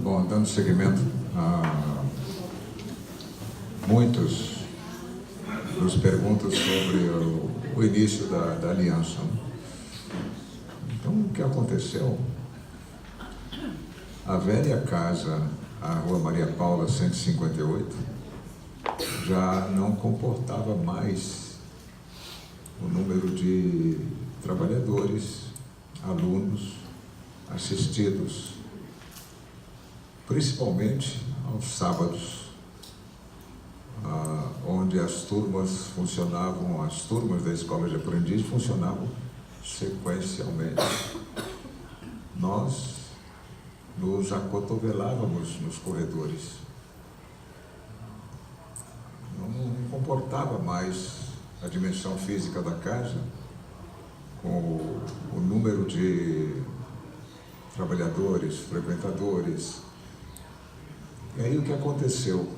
Bom, dando seguimento a muitos nos perguntam sobre o início da aliança. Então, o que aconteceu? A velha casa, a Rua Maria Paula 158, já não comportava mais o número de trabalhadores, alunos assistidos, principalmente aos sábados, onde as turmas funcionavam, as turmas da escola de aprendiz funcionavam sequencialmente. Nós nos acotovelávamos nos corredores. Não comportava mais a dimensão física da casa, com o número de trabalhadores, frequentadores. E aí o que aconteceu?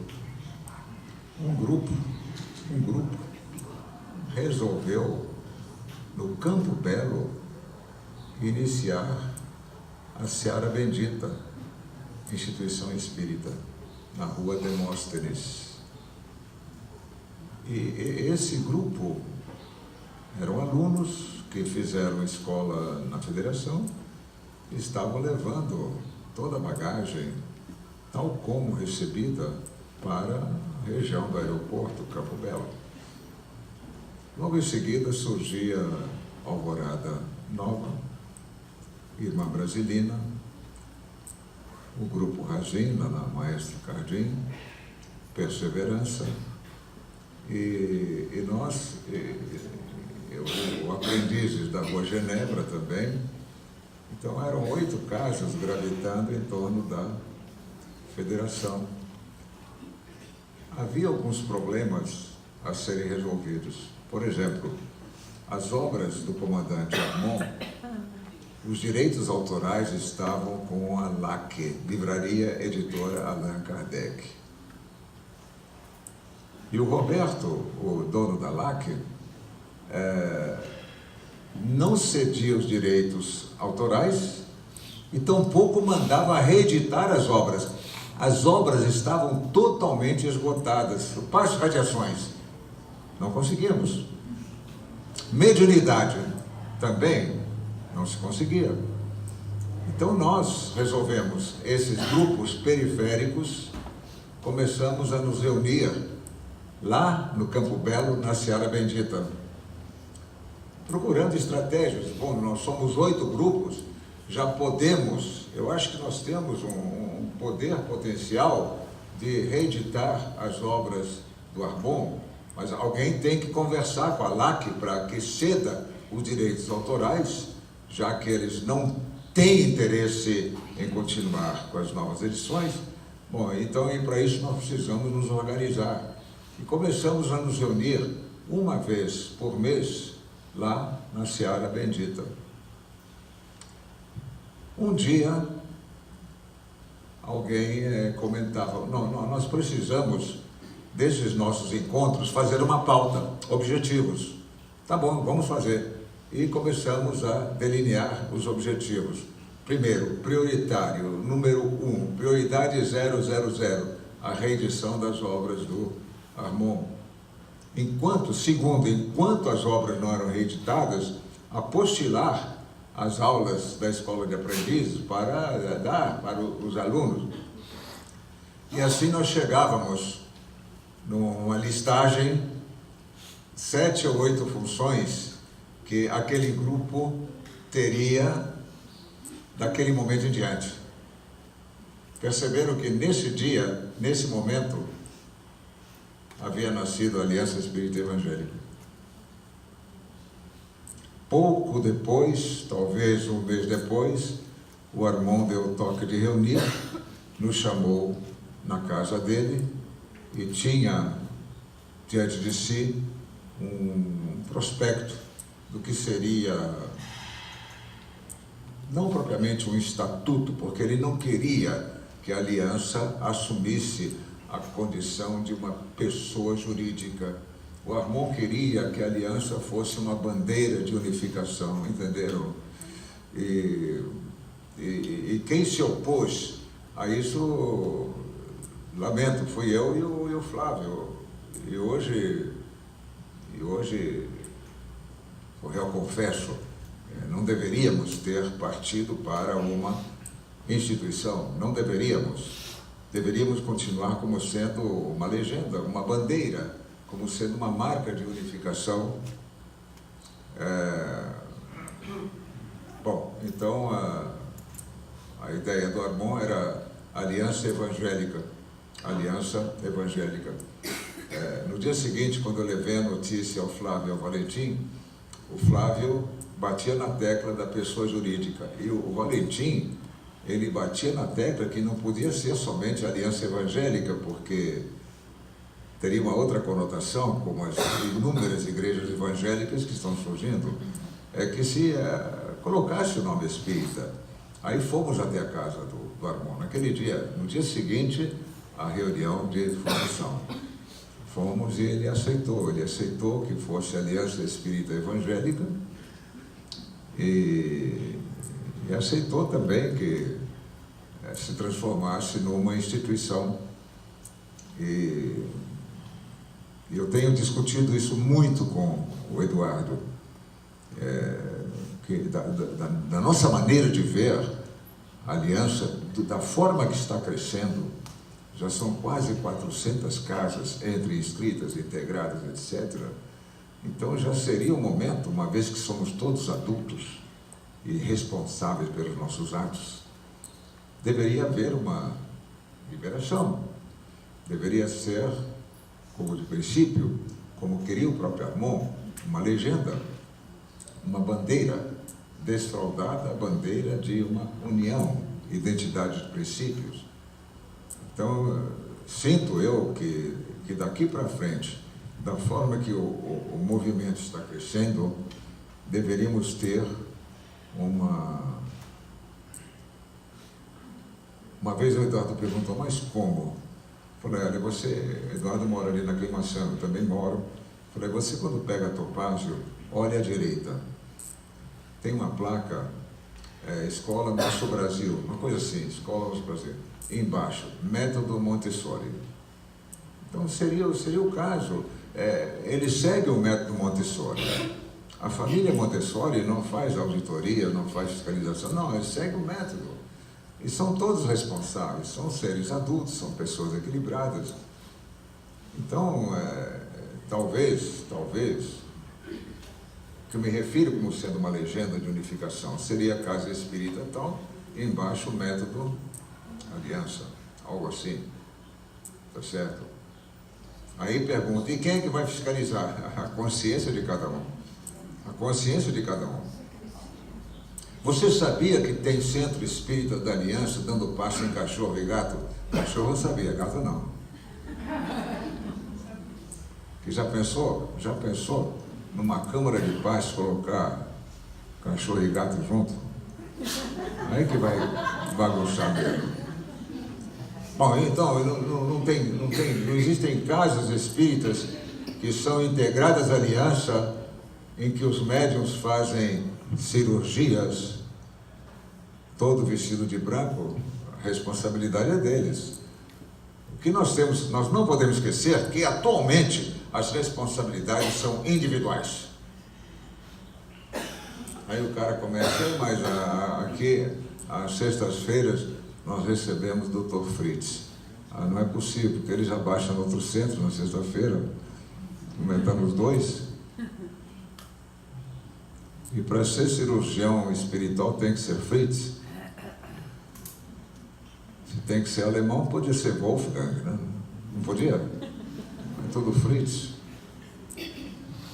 Um grupo resolveu, no Campo Belo, iniciar a Seara Bendita, instituição espírita, na Rua Demóstenes. E esse grupo eram alunos que fizeram escola na federação e estavam levando toda a bagagem, tal como recebida, para a região do aeroporto Campo Belo. Logo em seguida surgia Alvorada Nova, Irmã Brasilina, o Grupo Ragina, na Maestro Cardim, Perseverança, e nós, o Aprendizes da Rua Genebra também. Então eram 8 casas gravitando em torno da federação. Havia alguns problemas a serem resolvidos. Por exemplo, as obras do comandante Armon, os direitos autorais estavam com a LAC, Livraria Editora Allan Kardec. E o Roberto, o dono da LAC, não cedia os direitos autorais e tampouco mandava reeditar as obras. As obras estavam totalmente esgotadas. Partes radiações, não conseguimos. Mediunidade, também não se conseguia. Então nós resolvemos, esses grupos periféricos, começamos a nos reunir lá no Campo Belo, na Seara Bendita, procurando estratégias. Bom, nós somos 8 grupos, já podemos, eu acho que nós temos um poder potencial de reeditar as obras do Armon, mas alguém tem que conversar com a LAC para que ceda os direitos autorais, já que eles não têm interesse em continuar com as novas edições. Bom, então, e para isso nós precisamos nos organizar. E começamos a nos reunir uma vez por mês lá na Seara Bendita. Um dia, alguém comentava, nós precisamos desses nossos encontros fazer uma pauta, objetivos. Tá bom, vamos fazer. E começamos a delinear os objetivos. Primeiro, prioritário, número 1, prioridade 000, a reedição das obras do Armon. Segundo, enquanto as obras não eram reeditadas, apostilar as aulas da Escola de Aprendizes para dar para os alunos. E assim nós chegávamos numa listagem, 7 ou 8 funções que aquele grupo teria daquele momento em diante. Perceberam que nesse dia, nesse momento, havia nascido a Aliança Espírita Evangélica. Pouco depois, talvez um mês depois, o Armon deu o toque de reunir, nos chamou na casa dele e tinha diante de si um prospecto do que seria, não propriamente um estatuto, porque ele não queria que a aliança assumisse a condição de uma pessoa jurídica. O Armon queria que a aliança fosse uma bandeira de unificação, entenderam? E quem se opôs isso, lamento, fui eu e o Flávio. E hoje, eu confesso, não deveríamos ter partido para uma instituição, não deveríamos. Deveríamos continuar como sendo uma legenda, uma bandeira, como sendo uma marca de unificação. Bom, então a ideia do Armon era aliança evangélica. Aliança evangélica. No dia seguinte, quando eu levei a notícia ao Flávio e ao Valentim, o Flávio batia na tecla da pessoa jurídica. E o Valentim, ele batia na tecla que não podia ser somente aliança evangélica, porque teria uma outra conotação, como as inúmeras igrejas evangélicas que estão surgindo, que se colocasse o nome espírita. Aí fomos até a casa do Armon. Naquele dia, no dia seguinte, a reunião de fundação. Fomos e ele aceitou que fosse Aliança Espírita Evangélica e aceitou também que se transformasse numa instituição. E eu tenho discutido isso muito com o Eduardo, da nossa maneira de ver a aliança, da forma que está crescendo. Já são quase 400 casas entre inscritas, integradas, etc. Então já seria o momento, uma vez que somos todos adultos e responsáveis pelos nossos atos, deveria haver uma liberação. Deveria ser, como de princípio, como queria o próprio Armon, uma legenda, uma bandeira desfraldada, a bandeira de uma união, identidade de princípios. Então, sinto eu que daqui para frente, da forma que o movimento está crescendo, deveríamos ter uma vez o Eduardo perguntou, mas como? Falei, olha, Eduardo mora ali na Aclimação, eu também moro. Falei, você quando pega a Topázio, olha à direita. Tem uma placa, Escola Nosso Brasil, uma coisa assim, Escola Nosso Brasil. E embaixo, Método Montessori. Então seria o caso, ele segue o método Montessori. A família Montessori não faz auditoria, não faz fiscalização, não, ele segue o método. E são todos responsáveis, são seres adultos, são pessoas equilibradas. Então, talvez, que eu me refiro como sendo uma legenda de unificação, seria a Casa Espírita tal, e embaixo o método Aliança, algo assim, tá certo? Aí pergunta, e quem é que vai fiscalizar? A consciência de cada um. A consciência de cada um. Você sabia que tem centro espírita da Aliança dando passo em cachorro e gato? Cachorro eu sabia, gato não. Que já pensou numa câmara de paz colocar cachorro e gato junto? Aí que vai bagunçar mesmo. Bom, então, não existem casas espíritas que são integradas à aliança, em que os médiuns fazem cirurgias, todo vestido de branco, a responsabilidade é deles. O que nós não podemos esquecer que atualmente as responsabilidades são individuais. Aí o cara começa, mas aqui, às sextas-feiras, nós recebemos o Dr. Fritz. Não é possível, porque ele já baixa no outro centro na sexta-feira, aumentamos 2. E para ser cirurgião espiritual tem que ser Fritz. Se tem que ser alemão, podia ser Wolfgang, né? Não podia? É tudo Fritz.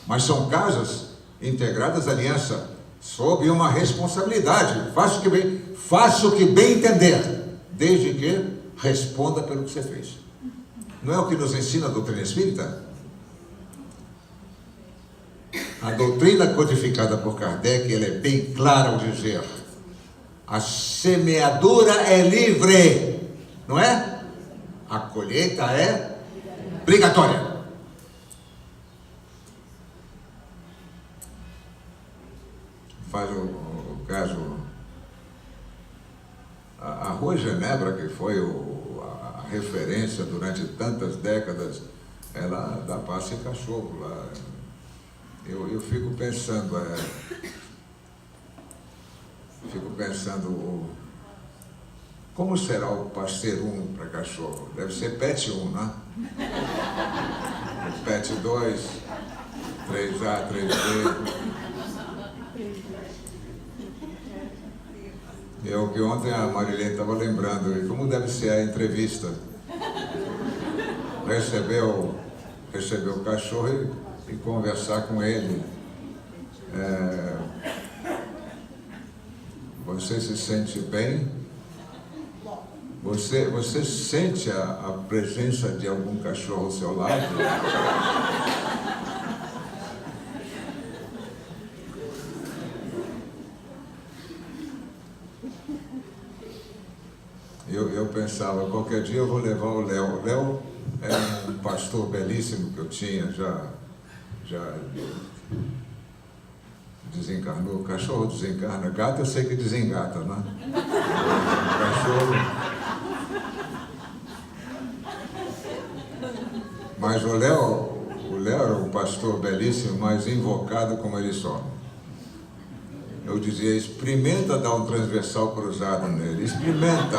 Mas são casas integradas à aliança, sob uma responsabilidade. Faça o que bem entender, desde que responda pelo que você fez. Não é o que nos ensina a doutrina espírita? A doutrina codificada por Kardec, ela é bem clara ao dizer: a semeadura é livre, não é? A colheita é obrigatória. Faz o caso, A Rua Genebra, que foi a referência durante tantas décadas, ela dá passe em cachorro lá. Eu fico pensando, como será o parceiro 1 para cachorro? Deve ser pet 1, né? Pet 2, 3A, 3B. Que ontem a Marilene estava lembrando, como deve ser a entrevista. Receber o cachorro e conversar com ele. Você se sente bem? Você sente a presença de algum cachorro ao seu lado? Eu pensava, qualquer dia eu vou levar o Léo. O Léo é um pastor belíssimo que eu tinha, já desencarnou. Cachorro desencarna, gato eu sei que desengata, né? Cachorro. Mas o Léo era um pastor belíssimo, mas invocado como ele só. Eu dizia, experimenta dar um transversal cruzado nele, experimenta.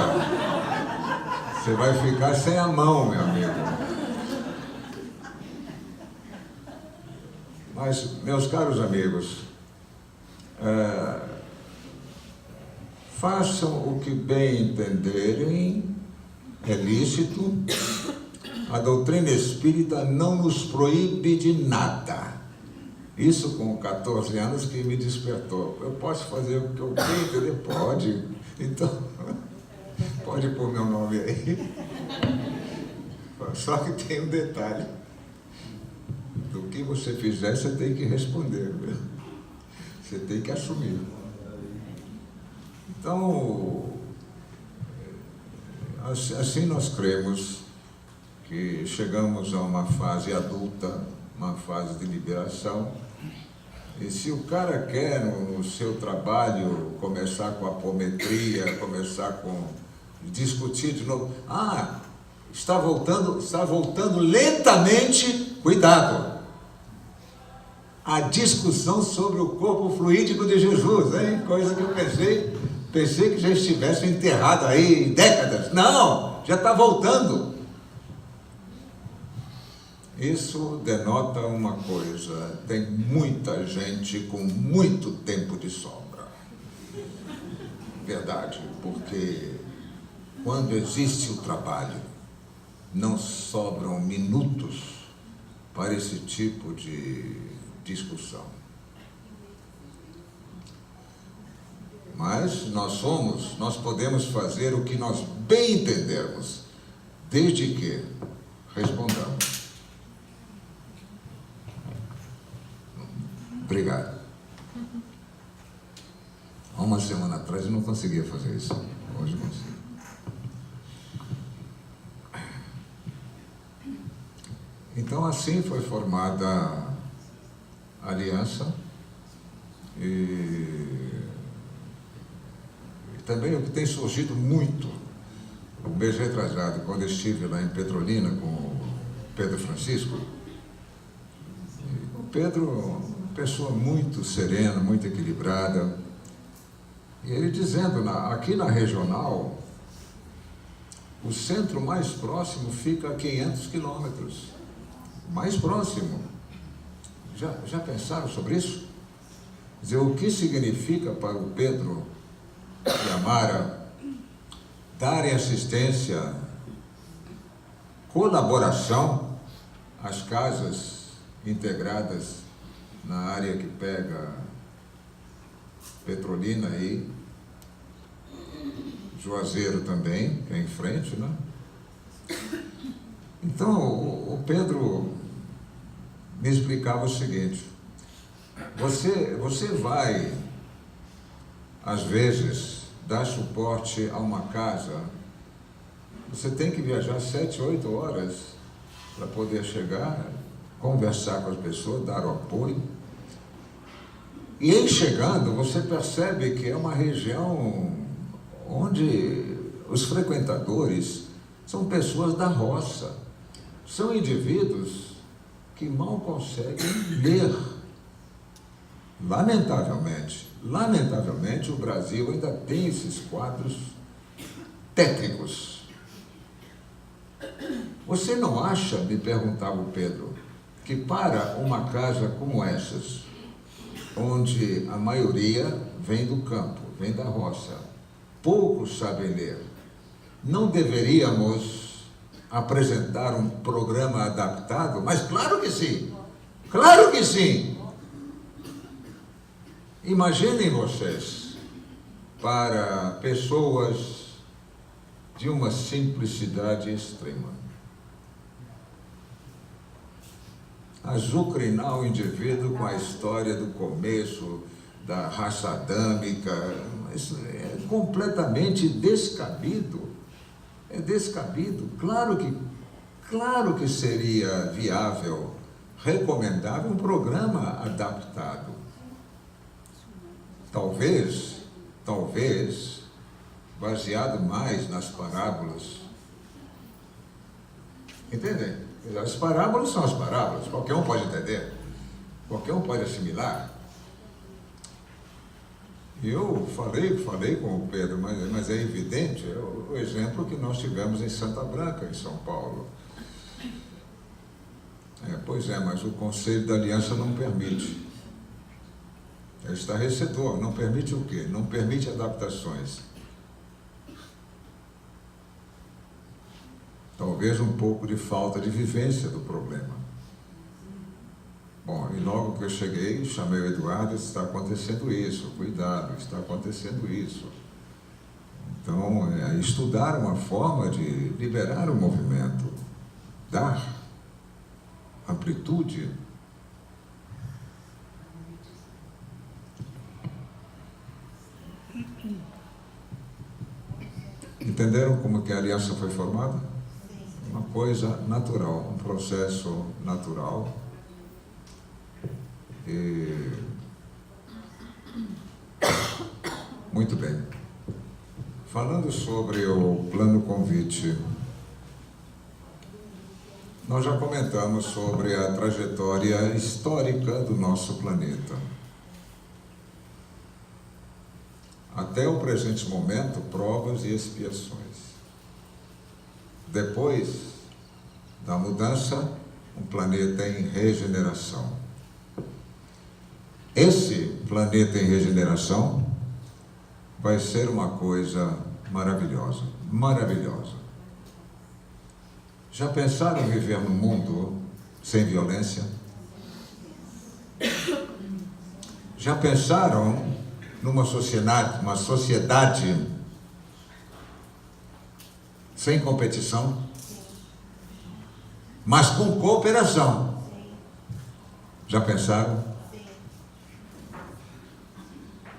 Você vai ficar sem a mão, meu amigo. Mas, meus caros amigos, façam o que bem entenderem, é lícito. A doutrina espírita não nos proíbe de nada. Isso com 14 anos que me despertou. Eu posso fazer o que eu bem entender? Pode. Então, pode pôr meu nome aí. Só que tem um detalhe. Do que você fizer, você tem que responder. Viu? Você tem que assumir. Então, assim nós cremos que chegamos a uma fase adulta, uma fase de liberação. E se o cara quer no seu trabalho começar com apometria, começar com discutir de novo, está voltando lentamente, cuidado. A discussão sobre o corpo fluídico de Jesus, hein? Coisa que eu pensei que já estivesse enterrado aí décadas. Não, já está voltando. Isso denota uma coisa, tem muita gente com muito tempo de sobra. Verdade, porque quando existe o trabalho, não sobram minutos para esse tipo de discussão. Mas nós podemos fazer o que nós bem entendermos, desde que respondamos. Obrigado. Há uma semana atrás eu não conseguia fazer isso. Hoje eu consigo. Então assim foi formada a aliança e também o que tem surgido muito, um mês retrasado, quando eu estive lá em Petrolina com o Pedro Francisco. O Pedro, pessoa muito serena, muito equilibrada, e ele dizendo, aqui na regional, o centro mais próximo fica a 500 quilômetros, mais próximo. Já pensaram sobre isso? Quer dizer, o que significa para o Pedro e a Mara darem assistência, colaboração às casas integradas na área que pega Petrolina aí, Juazeiro também, que é em frente, né? Então, o Pedro me explicava o seguinte, você vai, às vezes, dar suporte a uma casa, você tem que viajar 7, 8 horas para poder chegar, conversar com as pessoas, dar o apoio. E em chegando, você percebe que é uma região onde os frequentadores são pessoas da roça, são indivíduos que mal conseguem ler. Lamentavelmente, o Brasil ainda tem esses quadros tétricos. Você não acha, me perguntava o Pedro, que para uma casa como essas, onde a maioria vem do campo, vem da roça, poucos sabem ler, não deveríamos apresentar um programa adaptado? Mas claro que sim! Claro que sim! Imaginem vocês, para pessoas de uma simplicidade extrema, azucrinar o indivíduo com a história do começo, da raça adâmica, isso é completamente descabido. É descabido. Claro que seria viável, recomendável um programa adaptado. Talvez, baseado mais nas parábolas. Entendem? As parábolas são as parábolas, qualquer um pode entender, qualquer um pode assimilar. Eu falei com o Pedro, mas é evidente, é o exemplo que nós tivemos em Santa Branca, em São Paulo. Pois é, mas o Conselho da Aliança não permite. É estarrecedor. Não permite o quê? Não permite adaptações. Talvez um pouco de falta de vivência do problema. Bom, e logo que eu cheguei, chamei o Eduardo e disse: está acontecendo isso, cuidado, está acontecendo isso. Então, estudar uma forma de liberar o movimento, dar amplitude. Entenderam como que a aliança foi formada? Uma coisa natural, um processo natural. E... Muito bem. Falando sobre o plano convite, nós já comentamos sobre a trajetória histórica do nosso planeta. Até o presente momento, provas e expiações. Depois da mudança, um planeta em regeneração. Esse planeta em regeneração vai ser uma coisa maravilhosa, maravilhosa. Já pensaram em viver num mundo sem violência? Já pensaram numa sociedade sem competição, mas com cooperação? Já pensaram?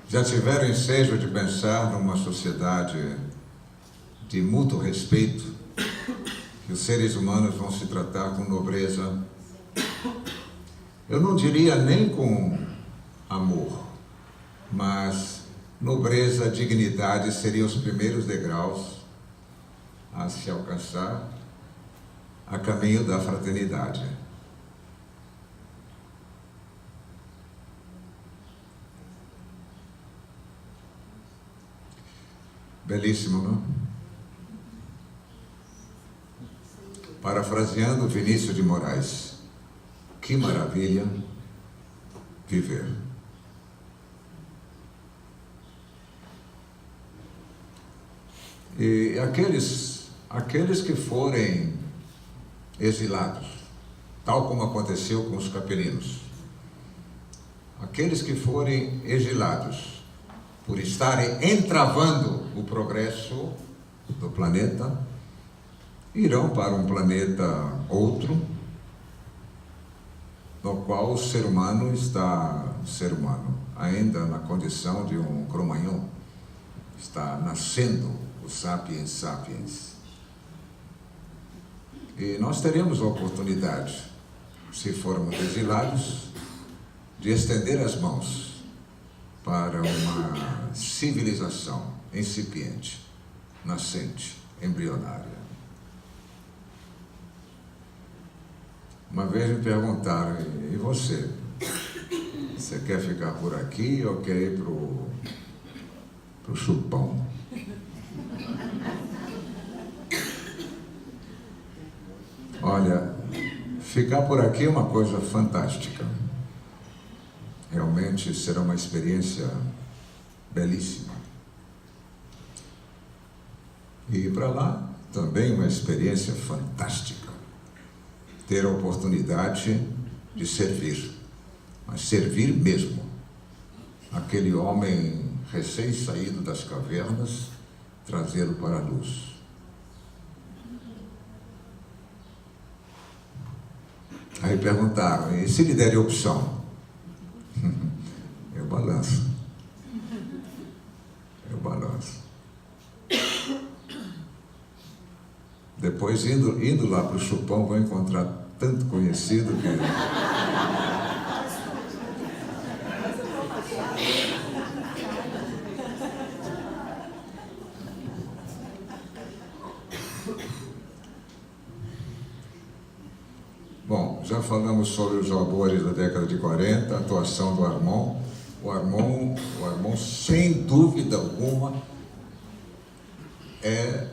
Já tiveram ensejo de pensar numa sociedade de mútuo respeito, que os seres humanos vão se tratar com nobreza? Eu não diria nem com amor, mas nobreza, dignidade seriam os primeiros degraus a se alcançar a caminho da fraternidade. Belíssimo, não? Parafraseando Vinícius de Moraes: que maravilha viver. E aqueles que forem exilados, tal como aconteceu com os capelinos, aqueles que forem exilados por estarem entravando o progresso do planeta, irão para um planeta outro, no qual o ser humano está, ainda na condição de um Cro-Magnon, está nascendo o Sapiens Sapiens. E nós teremos a oportunidade, se formos exilados, de estender as mãos para uma civilização incipiente. nascente, embrionária. Uma vez me perguntaram, e você? Você quer ficar por aqui ou quer ir pro chupão? Olha, ficar por aqui é uma coisa fantástica. Realmente será uma experiência belíssima. E ir para lá também uma experiência fantástica. Ter a oportunidade de servir, mas servir mesmo. Aquele homem recém-saído das cavernas, trazê-lo para a luz. Aí perguntaram, e se lhe der opção? Eu balanço. Depois, indo lá para o chupão, vou encontrar tanto conhecido que... Bom, já falamos sobre os albores da década de 40, a atuação do Armand. O Armand, sem dúvida alguma, é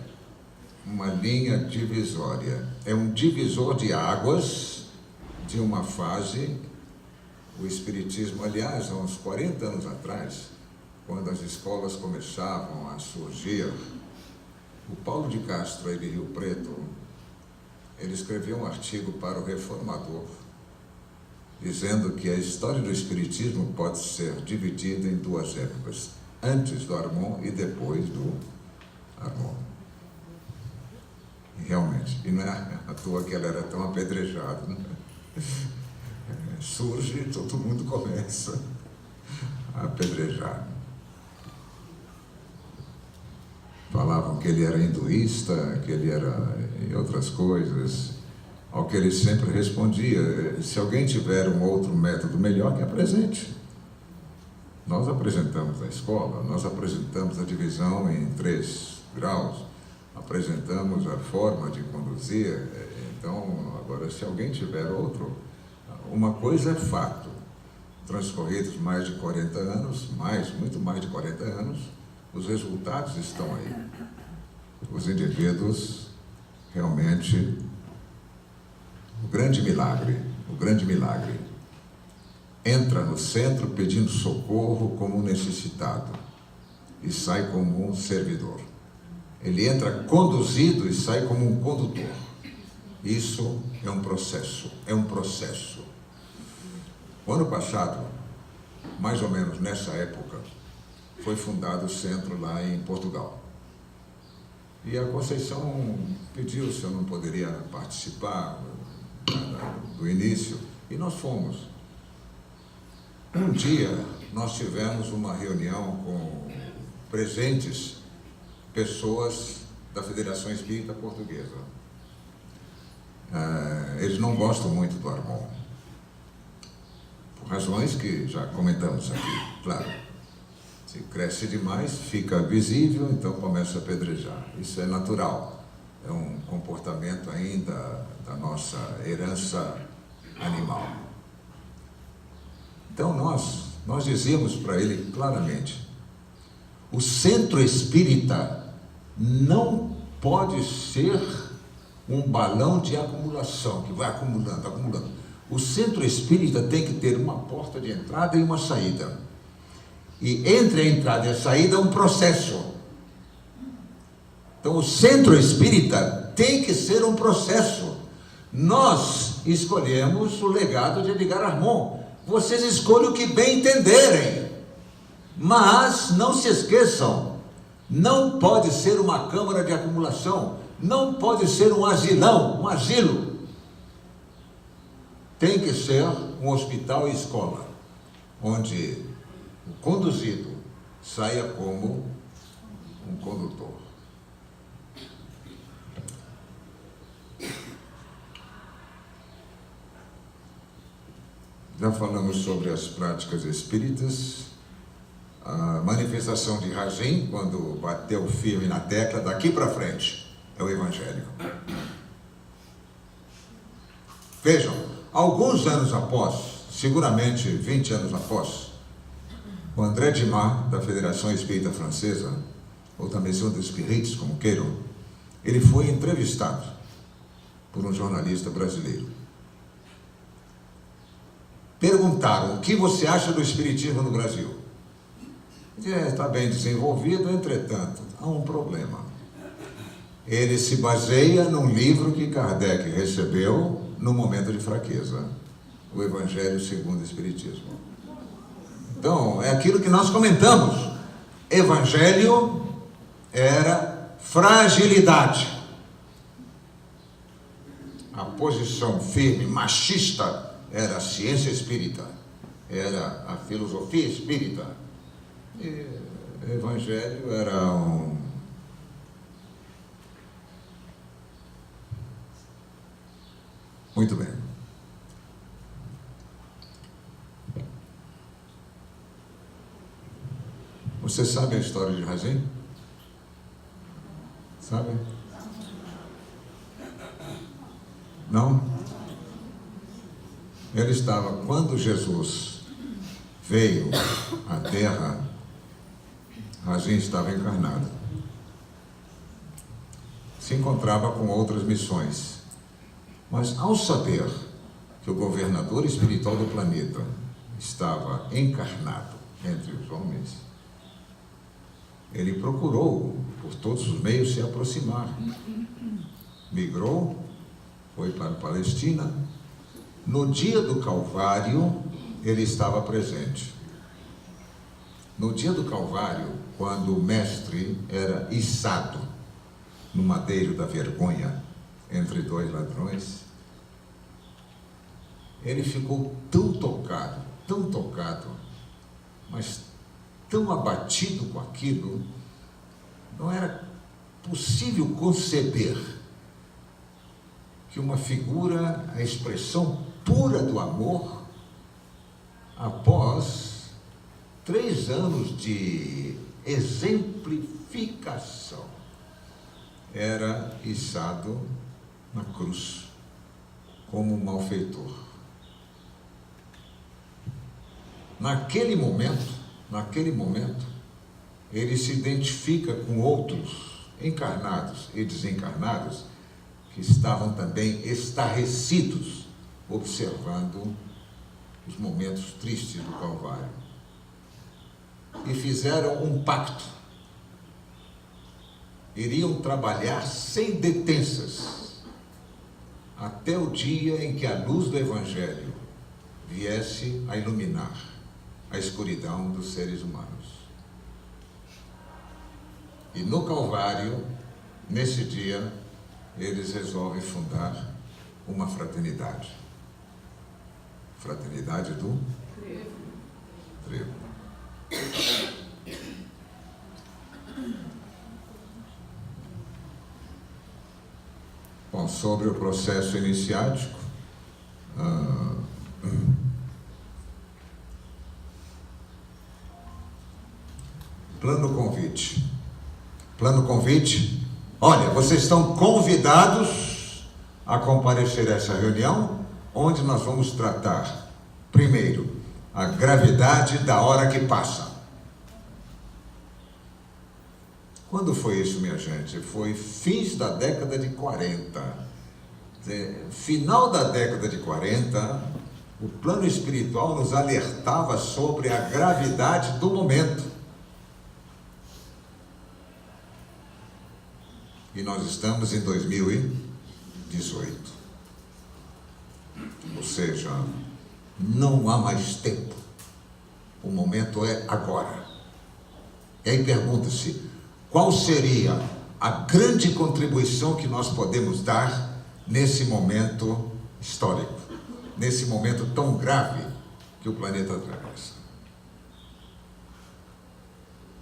uma linha divisória. É um divisor de águas de uma fase. O Espiritismo, aliás, há uns 40 anos atrás, quando as escolas começavam a surgir, o Paulo de Castro, aí de Rio Preto, ele escreveu um artigo para o Reformador, dizendo que a história do Espiritismo pode ser dividida em duas épocas, antes do Armand e depois do Armand. E realmente, e não é à toa que ela era tão apedrejada, né? Surge e todo mundo começa a apedrejar. Falavam que ele era hinduísta, que ele era e outras coisas, ao que ele sempre respondia, se alguém tiver um outro método melhor, que apresente. Nós apresentamos na escola, nós apresentamos a divisão em 3 graus, apresentamos a forma de conduzir. Então, agora, se alguém tiver outro, uma coisa é fato, transcorridos mais de 40 anos, muito mais de 40 anos, os resultados estão aí. Os indivíduos, realmente, o grande milagre, entra no centro pedindo socorro como um necessitado e sai como um servidor. Ele entra conduzido e sai como um condutor. Isso é um processo, O ano passado, mais ou menos nessa época, foi fundado o centro lá em Portugal. E a Conceição pediu se eu não poderia participar do início, e nós fomos. Um dia, nós tivemos uma reunião com presentes pessoas da Federação Espírita Portuguesa. Eles não gostam muito do Armand, por razões que já comentamos aqui, claro. Se cresce demais, fica visível, então começa a apedrejar. Isso é natural, é um comportamento ainda da nossa herança animal. Então nós dizíamos para ele claramente, o centro espírita não pode ser um balão de acumulação, que vai acumulando. O centro espírita tem que ter uma porta de entrada e uma saída. E entre a entrada e a saída é um processo. Então o centro espírita tem que ser um processo. Nós escolhemos o legado de Edgar Armand. Vocês escolhem o que bem entenderem. Mas não se esqueçam, não pode ser uma câmara de acumulação, não pode ser um asilão, um asilo. Tem que ser um hospital e escola, onde o conduzido saia como um condutor. Já falamos sobre as práticas espíritas. A manifestação de Rajin, quando bateu firme na tecla, daqui para frente, é o Evangelho. Vejam, alguns anos após, seguramente 20 anos após, o André Dumas, da Federação Espírita Francesa, ou da Maison des Spirites, como queiram, ele foi entrevistado por um jornalista brasileiro. Perguntaram: o que você acha do Espiritismo no Brasil? Ele disse: está bem desenvolvido, entretanto, há um problema. Ele se baseia num livro que Kardec recebeu no momento de fraqueza, o Evangelho segundo o Espiritismo. Então, é aquilo que nós comentamos. Evangelho era fragilidade. A posição firme, machista, era a ciência espírita, era a filosofia espírita. E o Evangelho era Muito bem. Você sabe a história de Rajin? Sabe? Não? Ele estava, quando Jesus veio à Terra, Rajin estava encarnado. Se encontrava com outras missões. Mas ao saber que o governador espiritual do planeta estava encarnado entre os homens, ele procurou, por todos os meios, se aproximar. Migrou, foi para a Palestina. No dia do Calvário, ele estava presente. No dia do Calvário, quando o mestre era içado no madeiro da vergonha entre dois ladrões, ele ficou tão tocado, mas tão abatido com aquilo, não era possível conceber que uma figura, a expressão pura do amor, após 3 anos de exemplificação, era içado na cruz como um malfeitor. Naquele momento, ele se identifica com outros encarnados e desencarnados que estavam também estarrecidos, observando os momentos tristes do Calvário. E fizeram um pacto. Iriam trabalhar sem detenças, até o dia em que a luz do Evangelho viesse a iluminar a escuridão dos seres humanos. E no Calvário, nesse dia, eles resolvem fundar uma fraternidade. Fraternidade do Trevo. Bom, sobre o processo iniciático, Plano convite. Olha, vocês estão convidados a comparecer a essa reunião, onde nós vamos tratar, primeiro, a gravidade da hora que passa. Quando foi isso, minha gente? Foi fins da década de 40. Final da década de 40, o plano espiritual nos alertava sobre a gravidade do momento. E nós estamos em 2018. Ou seja, não há mais tempo. O momento é agora. E aí pergunta-se, qual seria a grande contribuição que nós podemos dar nesse momento histórico, nesse momento tão grave que o planeta atravessa?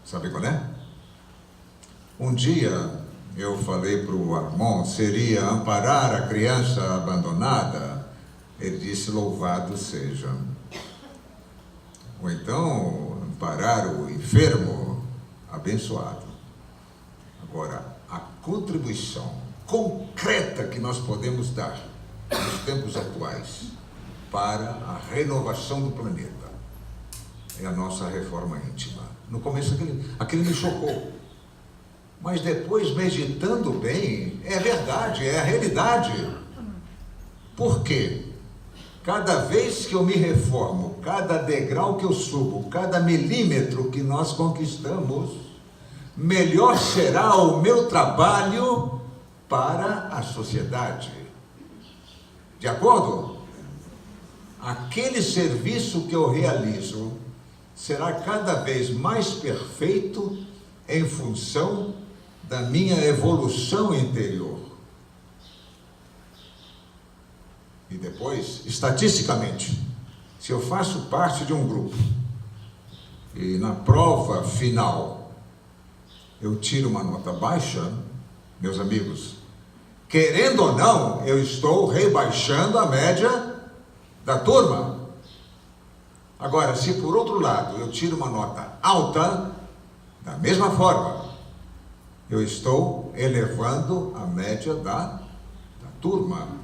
Sabe qual é? Um dia eu falei para o Armand, seria amparar a criança abandonada. Ele disse, louvado seja. Ou então, amparar o enfermo, abençoado. Agora, a contribuição concreta que nós podemos dar nos tempos atuais para a renovação do planeta é a nossa reforma íntima. No começo aquilo me chocou, mas depois, meditando bem, é verdade, é a realidade. Por quê? Cada vez que eu me reformo, cada degrau que eu subo, cada milímetro que nós conquistamos, melhor será o meu trabalho para a sociedade. De acordo? Aquele serviço que eu realizo será cada vez mais perfeito em função da minha evolução interior. E depois, estatisticamente, se eu faço parte de um grupo e na prova final eu tiro uma nota baixa, meus amigos, querendo ou não, eu estou rebaixando a média da turma. Agora, se por outro lado eu tiro uma nota alta, da mesma forma, eu estou elevando a média da turma.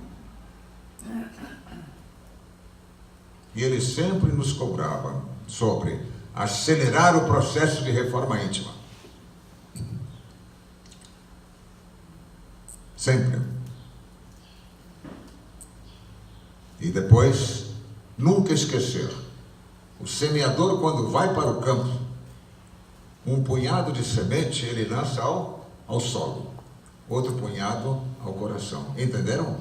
E ele sempre nos cobrava sobre acelerar o processo de reforma íntima. Sempre. E depois, nunca esquecer, o semeador, quando vai para o campo, um punhado de semente ele lança ao solo, outro punhado ao coração. Entenderam?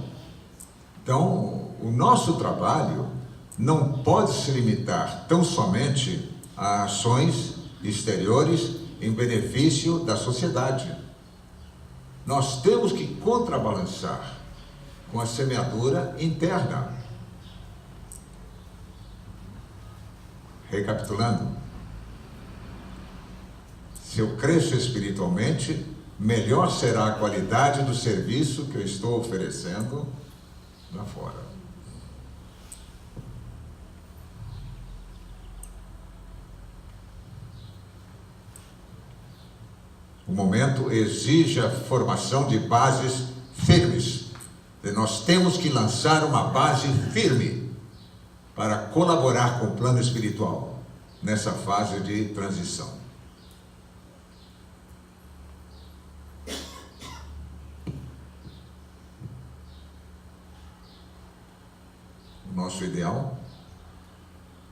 Então, o nosso trabalho não pode se limitar tão somente a ações exteriores em benefício da sociedade. Nós temos que contrabalançar com a semeadura interna. Recapitulando, se eu cresço espiritualmente, melhor será a qualidade do serviço que eu estou oferecendo lá fora. O momento exige a formação de bases firmes. E nós temos que lançar uma base firme para colaborar com o plano espiritual nessa fase de transição. O nosso ideal?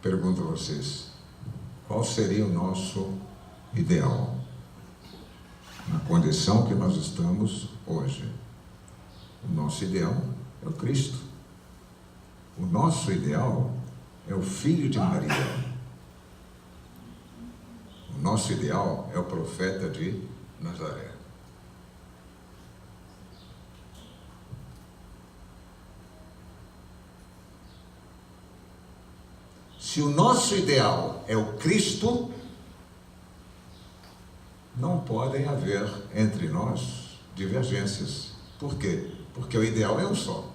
Pergunto a vocês, qual seria o nosso ideal? Na condição que nós estamos hoje. O nosso ideal é o Cristo. O nosso ideal é o Filho de Maria. O nosso ideal é o profeta de Nazaré. Se o nosso ideal é o Cristo, não podem haver entre nós divergências. Por quê? Porque o ideal é um só.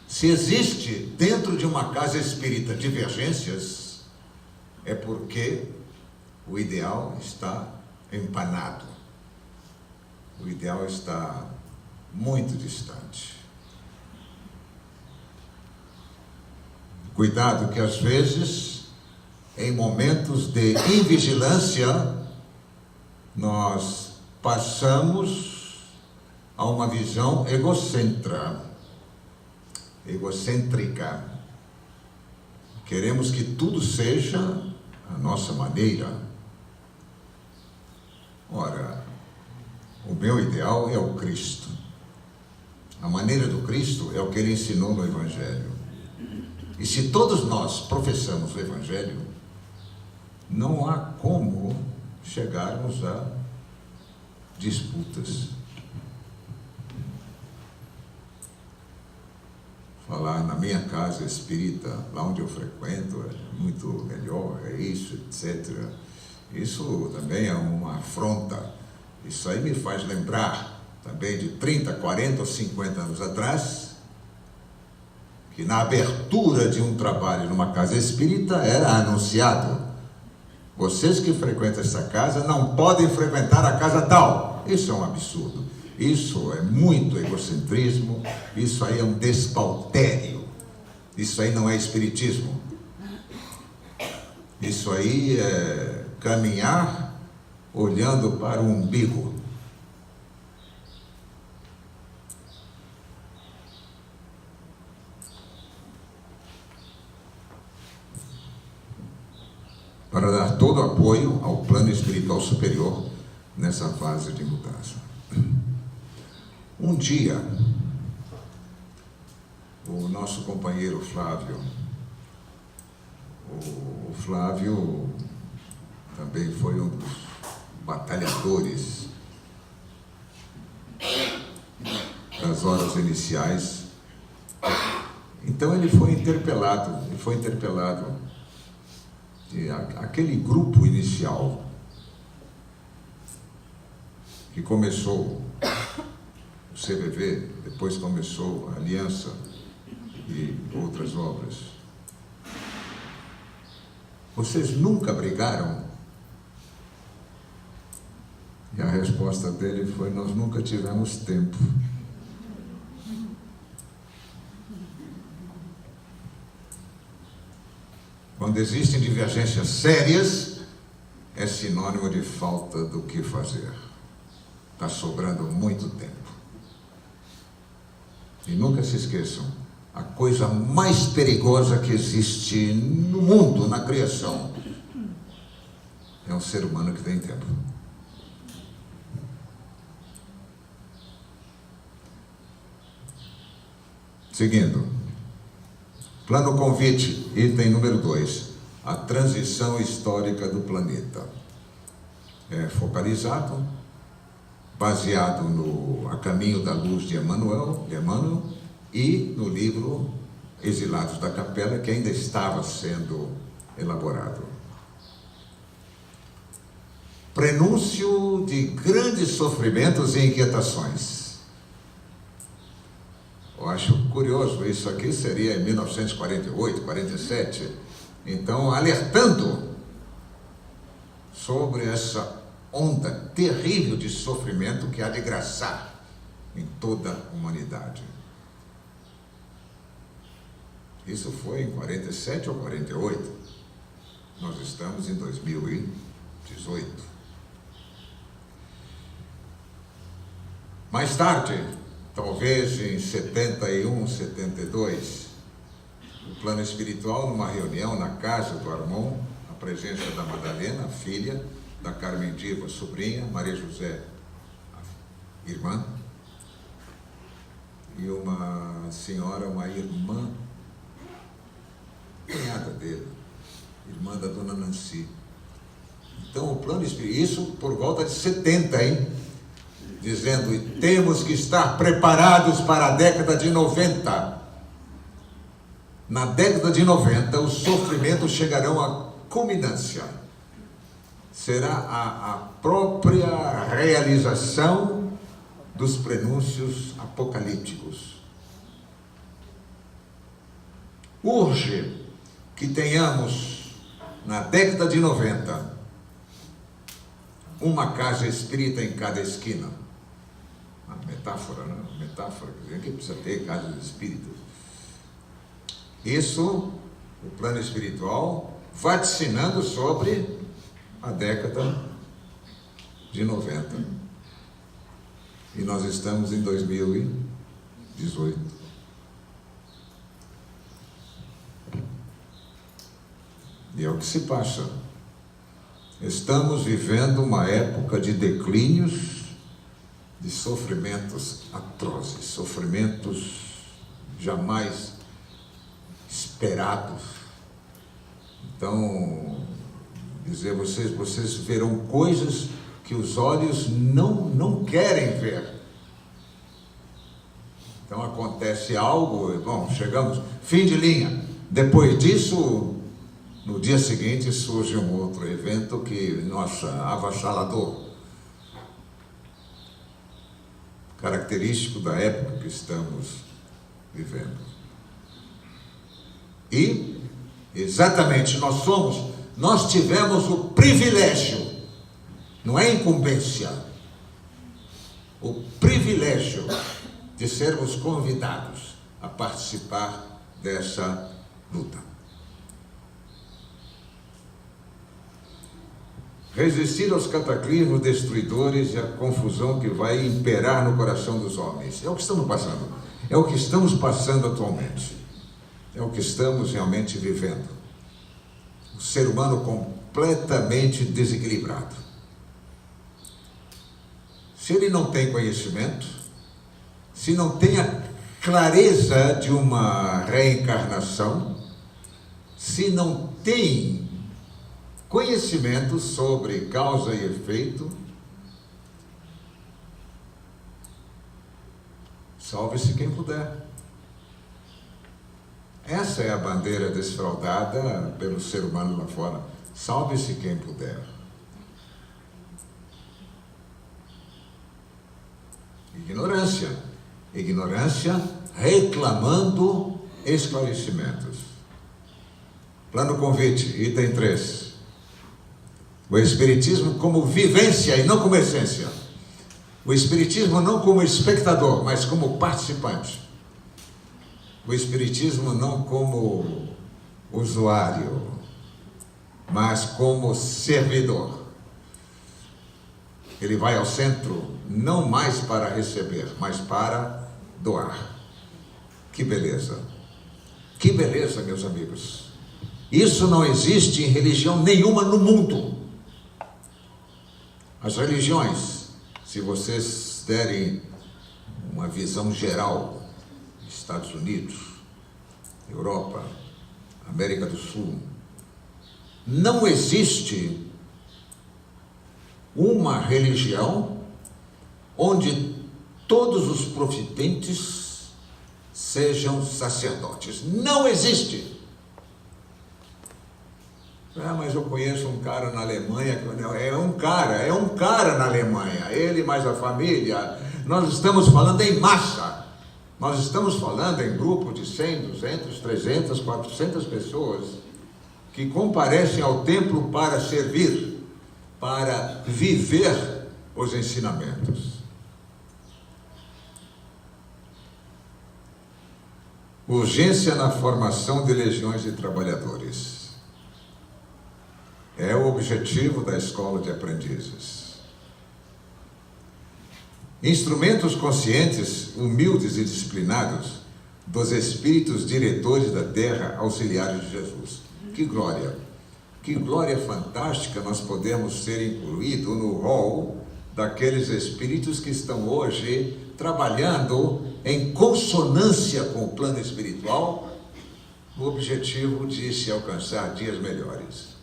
Se existe dentro de uma casa espírita divergências, é porque o ideal está empanado. O ideal está muito distante. Cuidado que às vezes, em momentos de invigilância, nós passamos a uma visão egocêntrica. Queremos que tudo seja a nossa maneira. Ora, o meu ideal é o Cristo. A maneira do Cristo é o que ele ensinou no Evangelho. E se todos nós professamos o Evangelho, não há como chegarmos a disputas. Falar na minha casa espírita, lá onde eu frequento, é muito melhor, é isso, etc. Isso também é uma afronta. Isso aí me faz lembrar também de 30, 40 ou 50 anos atrás, que na abertura de um trabalho numa casa espírita era anunciado: vocês que frequentam essa casa não podem frequentar a casa tal. Isso é um absurdo. Isso é muito egocentrismo. Isso aí é um despautério. Isso aí não é espiritismo. Isso aí é caminhar olhando para o umbigo. Para dar todo o apoio ao plano espiritual superior nessa fase de mudança. Um dia, o nosso companheiro Flávio, o Flávio também foi um dos batalhadores das horas iniciais. Então ele foi interpelado, aquele grupo inicial que começou o CVV, depois começou a Aliança e outras obras. Vocês nunca brigaram? E a resposta dele foi: nós nunca tivemos tempo. Quando existem divergências sérias, é sinônimo de falta do que fazer. Está sobrando muito tempo. E nunca se esqueçam, a coisa mais perigosa que existe no mundo, na criação, é um ser humano que tem tempo. Seguindo. Plano convite, item número 2, a transição histórica do planeta. É focalizado, baseado no A Caminho da Luz de Emmanuel e no livro Exilados da Capela, que ainda estava sendo elaborado. Prenúncio de grandes sofrimentos e inquietações. Eu acho curioso, isso aqui seria em 1948, 47, então alertando sobre essa onda terrível de sofrimento que há de graçar em toda a humanidade. Isso foi em 47 ou 48, nós estamos em 2018. Mais tarde, talvez em 71, 72, o plano espiritual, numa reunião na casa do Armon, a presença da Madalena, filha, da Carmen Diva, sobrinha, Maria José, irmã, e uma senhora, uma irmã, cunhada dele, irmã da dona Nancy. Então o plano espiritual, isso por volta de 70, hein? Dizendo: temos que estar preparados para a década de 90. Na década de 90, os sofrimentos chegarão à culminância. Será a própria realização dos prenúncios apocalípticos. Urge que tenhamos, na década de 90, uma casa espírita em cada esquina. Metáfora, né? Metáfora, quer dizer, que precisa ter casas espíritas. Isso, o plano espiritual, vaticinando sobre a década de 90. E nós estamos em 2018. E é o que se passa. Estamos vivendo uma época de declínios, de sofrimentos atrozes, sofrimentos jamais esperados. Então, dizer, vocês verão coisas que os olhos não querem ver. Então acontece algo, bom, chegamos, fim de linha. Depois disso, no dia seguinte surge um outro evento que, nossa, avassalador. Característico da época que estamos vivendo. E, exatamente, nós tivemos o privilégio, não é incumbência, o privilégio de sermos convidados a participar dessa luta. Resistir aos cataclismos destruidores e à confusão que vai imperar no coração dos homens. É o que estamos passando. É o que estamos passando atualmente. É o que estamos realmente vivendo. O ser humano completamente desequilibrado. Se ele não tem conhecimento, se não tem a clareza de uma reencarnação, se não tem conhecimento sobre causa e efeito, salve-se quem puder. Essa é a bandeira desfraldada pelo ser humano lá fora. Salve-se quem puder. Ignorância. Ignorância reclamando esclarecimentos. Plano convite, item 3. O Espiritismo como vivência e não como essência. O Espiritismo não como espectador, mas como participante. O Espiritismo não como usuário, mas como servidor. Ele vai ao centro não mais para receber, mas para doar. Que beleza! Que beleza, meus amigos! Isso não existe em religião nenhuma no mundo. As religiões, se vocês derem uma visão geral, Estados Unidos, Europa, América do Sul, não existe uma religião onde todos os profitentes sejam sacerdotes. Não existe. Mas eu conheço um cara na Alemanha, é um cara na Alemanha, ele mais a família. Nós estamos falando em massa, nós estamos falando em grupo de 100, 200, 300, 400 pessoas que comparecem ao templo para servir, para viver os ensinamentos. Urgência na formação de legiões de trabalhadores. É o objetivo da escola de aprendizes. Instrumentos conscientes, humildes e disciplinados dos espíritos diretores da terra, auxiliares de Jesus. Que glória fantástica nós podemos ser incluídos no rol daqueles espíritos que estão hoje trabalhando em consonância com o plano espiritual, no objetivo de se alcançar dias melhores.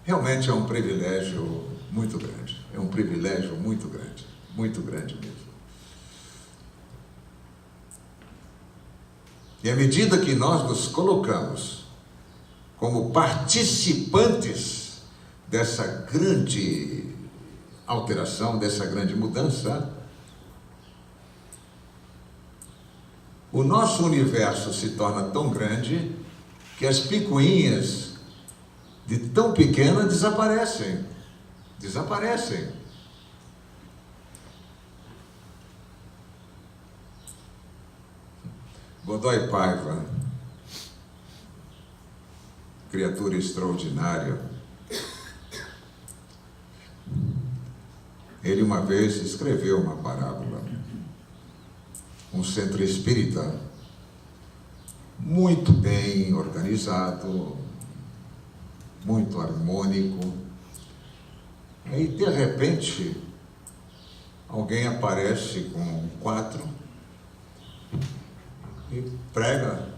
Realmente é um privilégio muito grande, é um privilégio muito grande mesmo. E à medida que nós nos colocamos como participantes dessa grande alteração, dessa grande mudança, o nosso universo se torna tão grande que as picuinhas de tão pequena desaparecem. Godoy Paiva, criatura extraordinária, ele uma vez escreveu uma parábola, um centro espírita muito bem organizado, muito harmônico. Aí, de repente, alguém aparece com um quadro e prega.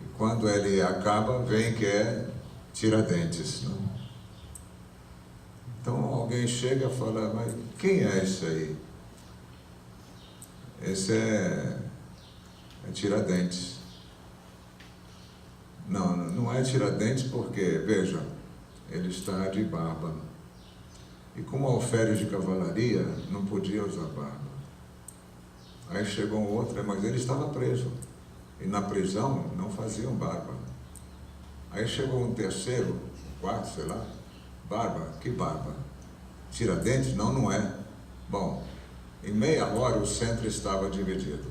E quando ele acaba, vem que é Tiradentes, né? Então, alguém chega e fala, mas quem é esse aí? Esse é Tiradentes. Não é Tiradentes porque, veja, ele está de barba. E como alferes de cavalaria, não podia usar barba. Aí chegou um outro, mas ele estava preso. e na prisão não faziam barba. Aí chegou um terceiro, quarto, sei lá, barba, que barba? Tiradentes? Não, não é. Bom, em meia hora o centro estava dividido.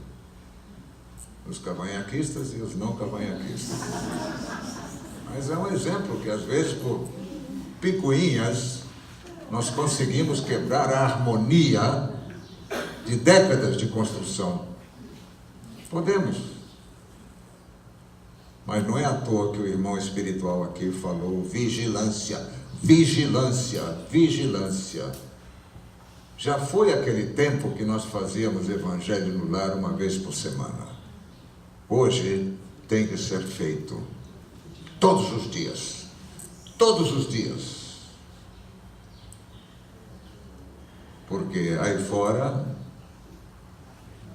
Os cavanhaquistas e os não cavanhaquistas. Mas é um exemplo que às vezes por picuinhas nós conseguimos quebrar a harmonia de décadas de construção. Podemos. Mas não é à toa que o irmão espiritual aqui falou vigilância, vigilância, vigilância. Já foi aquele tempo que nós fazíamos evangelho no lar uma vez por semana. Hoje tem que ser feito todos os dias. Todos os dias. Porque aí fora,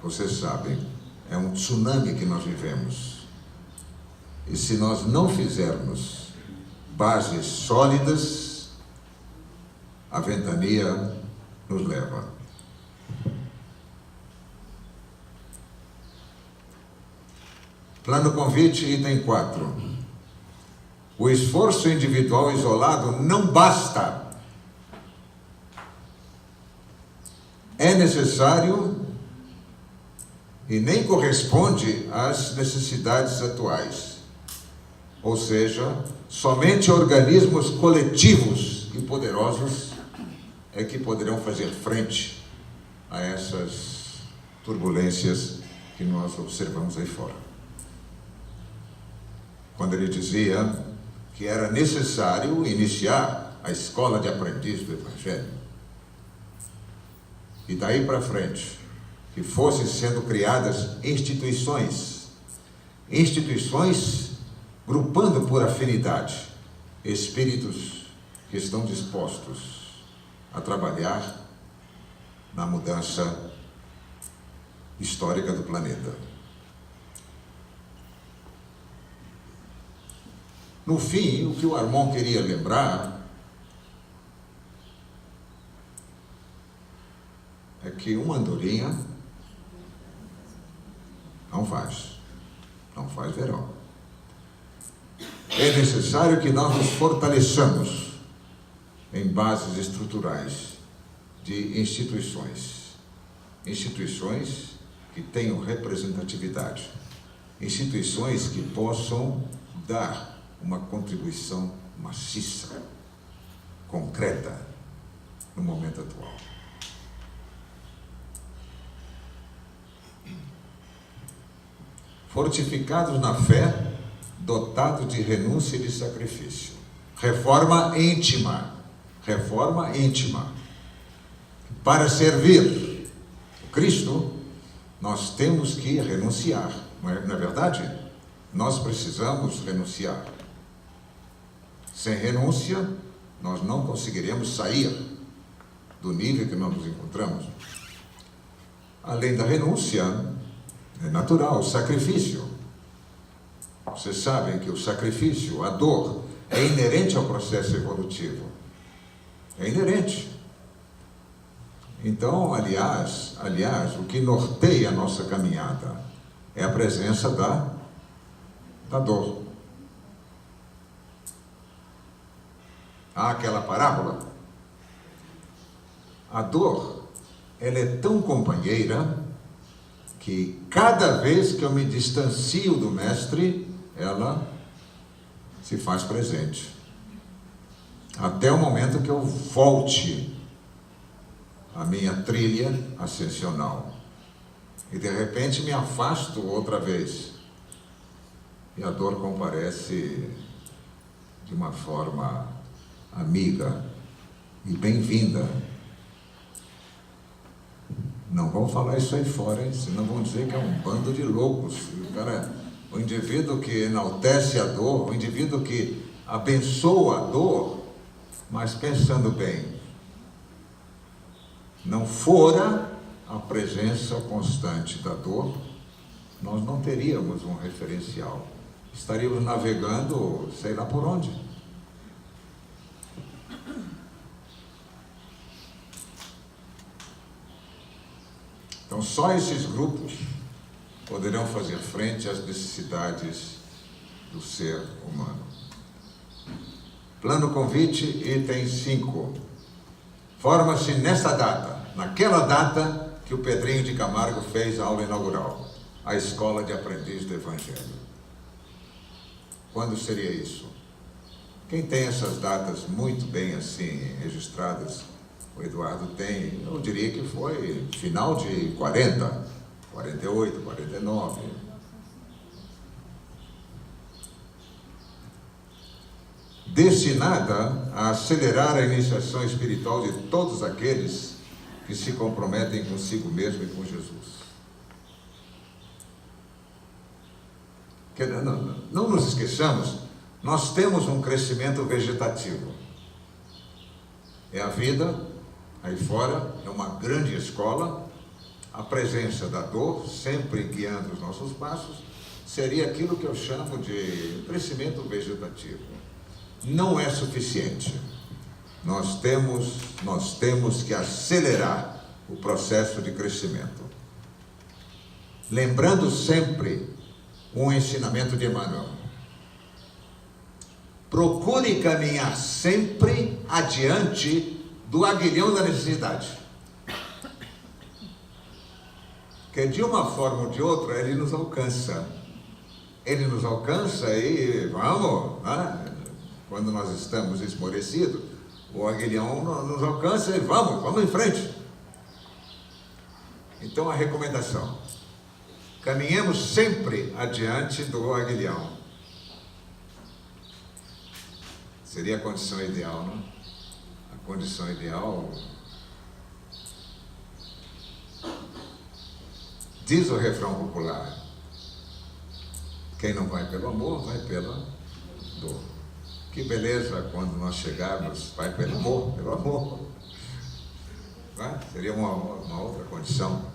vocês sabem, é um tsunami que nós vivemos. E se nós não fizermos bases sólidas, a ventania nos leva. Plano convite, item 4. O esforço individual isolado não basta. É necessário e nem corresponde às necessidades atuais. Ou seja, somente organismos coletivos e poderosos é que poderão fazer frente a essas turbulências que nós observamos aí fora. Quando ele dizia que era necessário iniciar a escola de aprendiz do Evangelho, e daí para frente, que fossem sendo criadas instituições grupando por afinidade, espíritos que estão dispostos a trabalhar na mudança histórica do planeta. No fim, o que o Armon queria lembrar é que uma andorinha não faz verão. É necessário que nós nos fortaleçamos em bases estruturais de instituições que tenham representatividade, instituições que possam dar uma contribuição maciça, concreta, no momento atual. Fortificados na fé, dotados de renúncia e de sacrifício. Reforma íntima. Para servir o Cristo, nós temos que renunciar. Não é verdade? Nós precisamos renunciar. Sem renúncia, nós não conseguiremos sair do nível que nós nos encontramos. Além da renúncia, é natural, o sacrifício. Vocês sabem que o sacrifício, a dor, é inerente ao processo evolutivo. É inerente. Então, aliás, o que norteia a nossa caminhada é a presença da dor. Há aquela parábola. A dor, ela é tão companheira que cada vez que eu me distancio do Mestre, ela se faz presente. Até o momento que eu volte à minha trilha ascensional. E de repente me afasto outra vez. E a dor comparece de uma forma amiga e bem-vinda. Não vão falar isso aí fora, hein? Senão vão dizer que é um bando de loucos. O indivíduo que enaltece a dor, o indivíduo que abençoa a dor, mas pensando bem, não fora a presença constante da dor, nós não teríamos um referencial. Estaríamos navegando, sei lá por onde. Então, só esses grupos poderão fazer frente às necessidades do ser humano. Plano convite, item 5. Forma-se nesta data, naquela data que o Pedrinho de Camargo fez a aula inaugural, a Escola de Aprendiz do Evangelho. Quando seria isso? Quem tem essas datas muito bem assim registradas? O Eduardo tem, eu diria que foi final de 40, 48, 49. Destinada a acelerar a iniciação espiritual de todos aqueles que se comprometem consigo mesmo e com Jesus. Não nos esqueçamos, nós temos um crescimento vegetativo. É a vida aí fora, é uma grande escola. A presença da dor, sempre guiando os nossos passos, seria aquilo que eu chamo de crescimento vegetativo. Não é suficiente. Nós temos que acelerar o processo de crescimento. Lembrando sempre um ensinamento de Emmanuel. Procure caminhar sempre adiante do aguilhão da necessidade. Que de uma forma ou de outra ele nos alcança. Ele nos alcança e vamos, né? Quando nós estamos esmorecidos, o aguilhão nos alcança e vamos em frente. Então a recomendação: caminhemos sempre adiante do aguilhão. Seria a condição ideal, não? A condição ideal. Diz o refrão popular: quem não vai pelo amor, vai pela dor. Que beleza quando nós chegarmos, vai pelo amor. Né? Seria uma outra condição.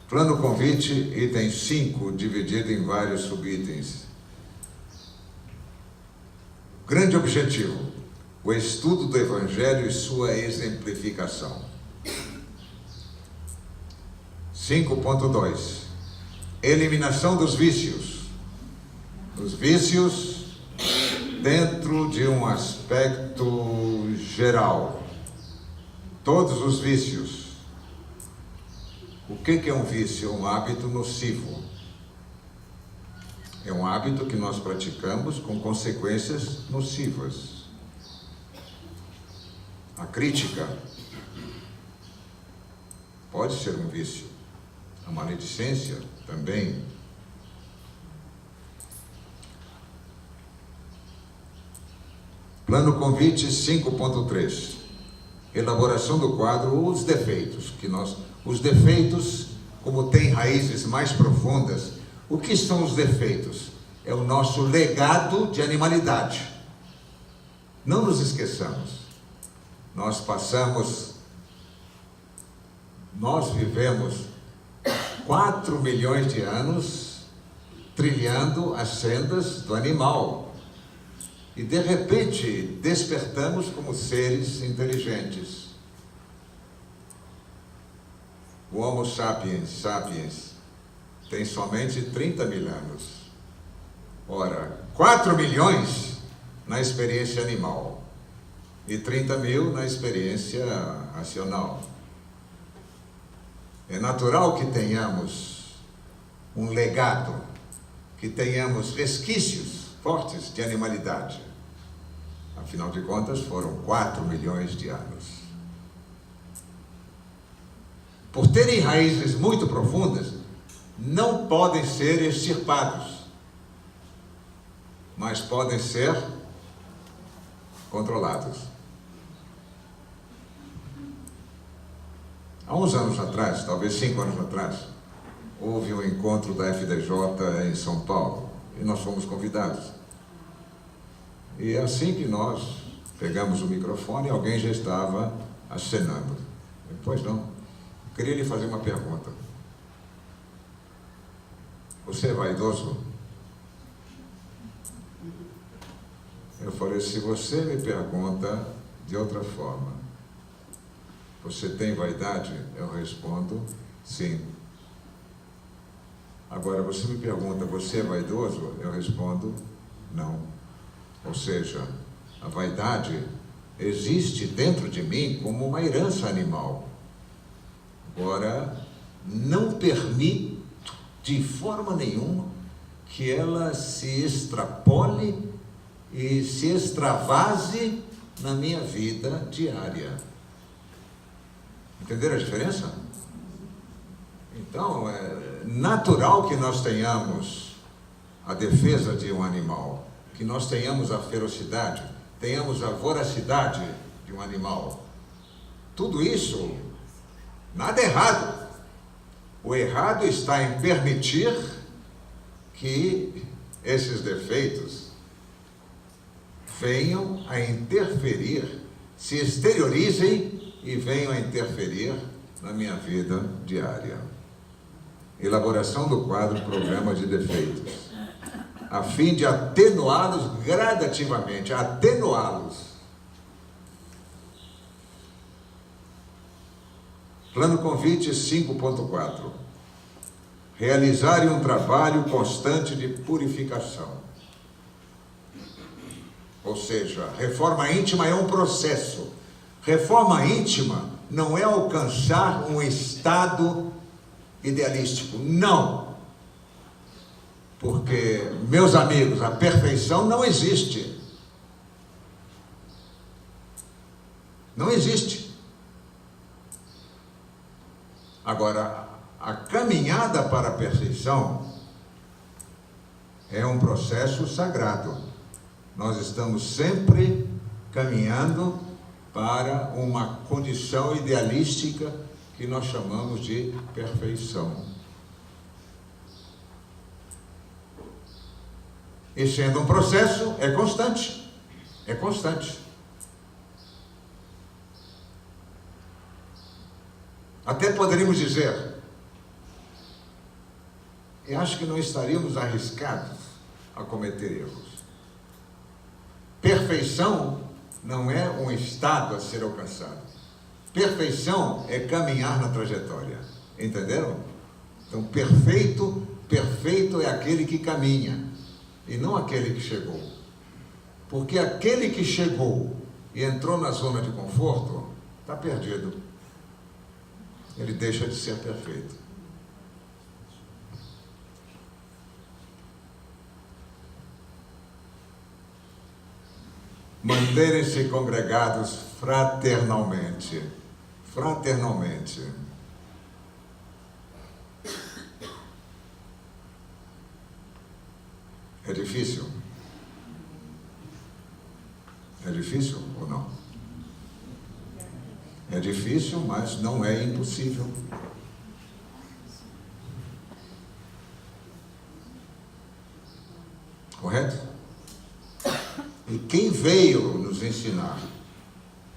Plano convite, item 5, dividido em vários subitens. Grande objetivo: o estudo do Evangelho e sua exemplificação. 5.2. Eliminação dos vícios. Os vícios dentro de um aspecto geral. Todos os vícios. O que é um vício? É um hábito nocivo. É um hábito que nós praticamos com consequências nocivas. A crítica pode ser um vício. A maledicência também. Plano convite 5.3. Elaboração do quadro, os defeitos. Os defeitos, como têm raízes mais profundas, o que são os defeitos? É o nosso legado de animalidade. Não nos esqueçamos. Nós vivemos 4 milhões de anos trilhando as sendas do animal. E de repente despertamos como seres inteligentes. O Homo sapiens tem somente 30 mil anos. Ora, 4 milhões na experiência animal e 30 mil na experiência racional. É natural que tenhamos um legado, que tenhamos resquícios fortes de animalidade. Afinal de contas, foram 4 milhões de anos. Por terem raízes muito profundas, não podem ser extirpados, mas podem ser controlados. Há uns anos atrás, talvez 5 anos atrás, houve um encontro da FDJ em São Paulo e nós fomos convidados. E assim que nós pegamos o microfone, alguém já estava acenando. Pois não, eu queria lhe fazer uma pergunta. Você é vaidoso? Eu falei: se você me pergunta de outra forma, Você tem vaidade? Eu respondo, sim. Agora, você me pergunta, você é vaidoso? Eu respondo, não. Ou seja, a vaidade existe dentro de mim como uma herança animal. Agora, não permito de forma nenhuma que ela se extrapole e se extravase na minha vida diária. Entenderam a diferença? Então, é natural que nós tenhamos a defesa de um animal, que nós tenhamos a ferocidade, tenhamos a voracidade de um animal. Tudo isso, nada errado. O errado está em permitir que esses defeitos venham a interferir, se exteriorizem e venham a interferir na minha vida diária. Elaboração do quadro Problema de Defeitos, a fim de atenuá-los gradativamente, atenuá-los. Plano Convite 5.4. Realizarem um trabalho constante de purificação. Ou seja, reforma íntima é um processo. Reforma íntima não é alcançar um estado idealístico. Não. Porque, meus amigos, a perfeição não existe. Não existe. Agora, a caminhada para a perfeição é um processo sagrado. Nós estamos sempre caminhando para uma condição idealística que nós chamamos de perfeição. E sendo um processo, é constante. É constante. Até poderíamos dizer, eu acho que não estaríamos arriscados a cometer erros. Perfeição não é um estado a ser alcançado. Perfeição é caminhar na trajetória. Entenderam? Então, perfeito é aquele que caminha, e não aquele que chegou. Porque aquele que chegou e entrou na zona de conforto, está perdido. Ele deixa de ser perfeito. Manterem-se congregados fraternalmente. Fraternalmente. É difícil? É difícil ou não? É difícil, mas não é impossível. Correto? E quem veio nos ensinar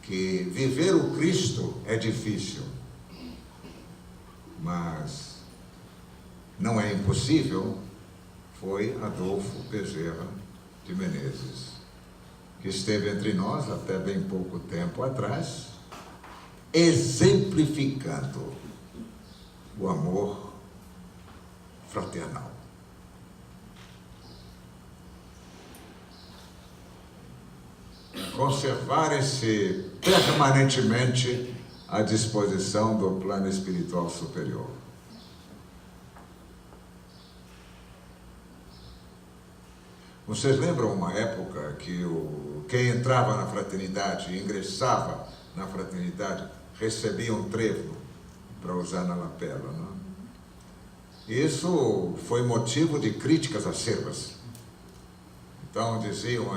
que viver o Cristo é difícil, mas não é impossível, foi Adolfo Bezerra de Menezes, que esteve entre nós até bem pouco tempo atrás, exemplificando o amor fraternal. Conservarem-se permanentemente à disposição do plano espiritual superior. Vocês lembram uma época que quem entrava na fraternidade, ingressava na fraternidade, recebia um trevo para usar na lapela, não? Isso foi motivo de críticas acerbas. Então diziam,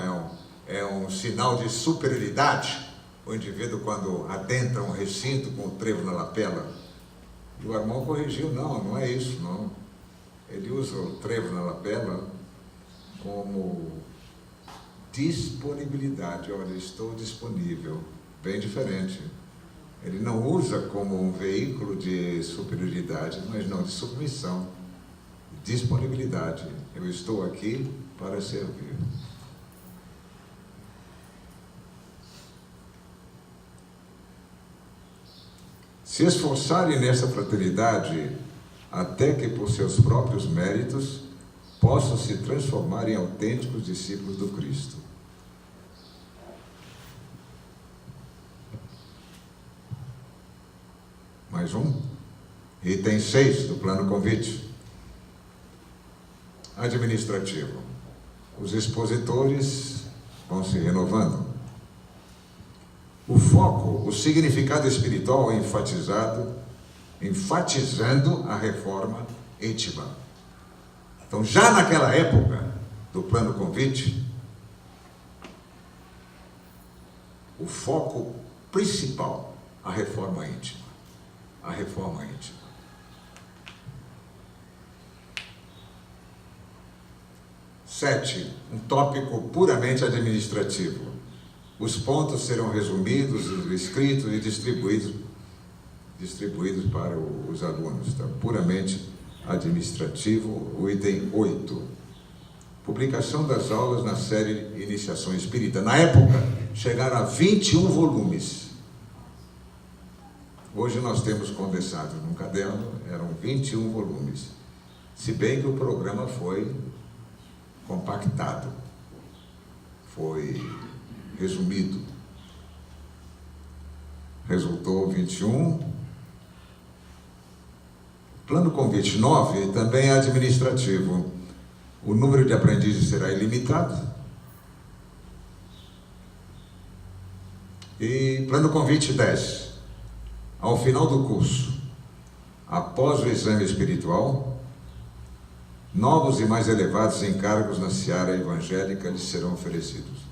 é um sinal de superioridade o indivíduo quando adentra um recinto com o trevo na lapela. E o irmão corrigiu, não é isso, não. Ele usa o trevo na lapela como disponibilidade. Olha, estou disponível. Bem diferente. Ele não usa como um veículo de superioridade, mas não de submissão. Disponibilidade. Eu estou aqui para servir. se esforçarem nessa fraternidade até que por seus próprios méritos possam se transformar em autênticos discípulos do Cristo. Mais um. Item 6 do plano convite. Administrativo. Os expositores vão se renovando. O foco, o significado espiritual enfatizando a reforma íntima. Então, já naquela época do plano convite, o foco principal, a reforma íntima. A reforma íntima. Sete, um tópico puramente administrativo. Os pontos serão resumidos, escritos e distribuídos para os alunos. Tá? Puramente administrativo. O item 8. Publicação das aulas na série Iniciação Espírita. Na época, chegaram a 21 volumes. Hoje nós temos condensado num caderno, eram 21 volumes. Se bem que o programa foi compactado, foi resumido. Resultou 21. Plano convite 9 também é administrativo. O número de aprendizes será ilimitado. E plano convite 10. Ao final do curso, após o exame espiritual, novos e mais elevados encargos na seara evangélica lhes serão oferecidos.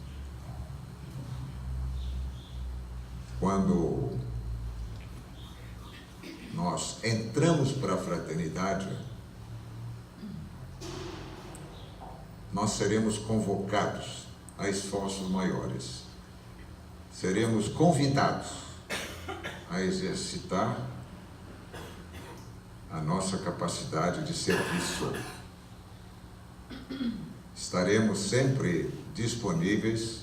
Quando nós entramos para a fraternidade, nós seremos convocados a esforços maiores. Seremos convidados a exercitar a nossa capacidade de serviço. Estaremos sempre disponíveis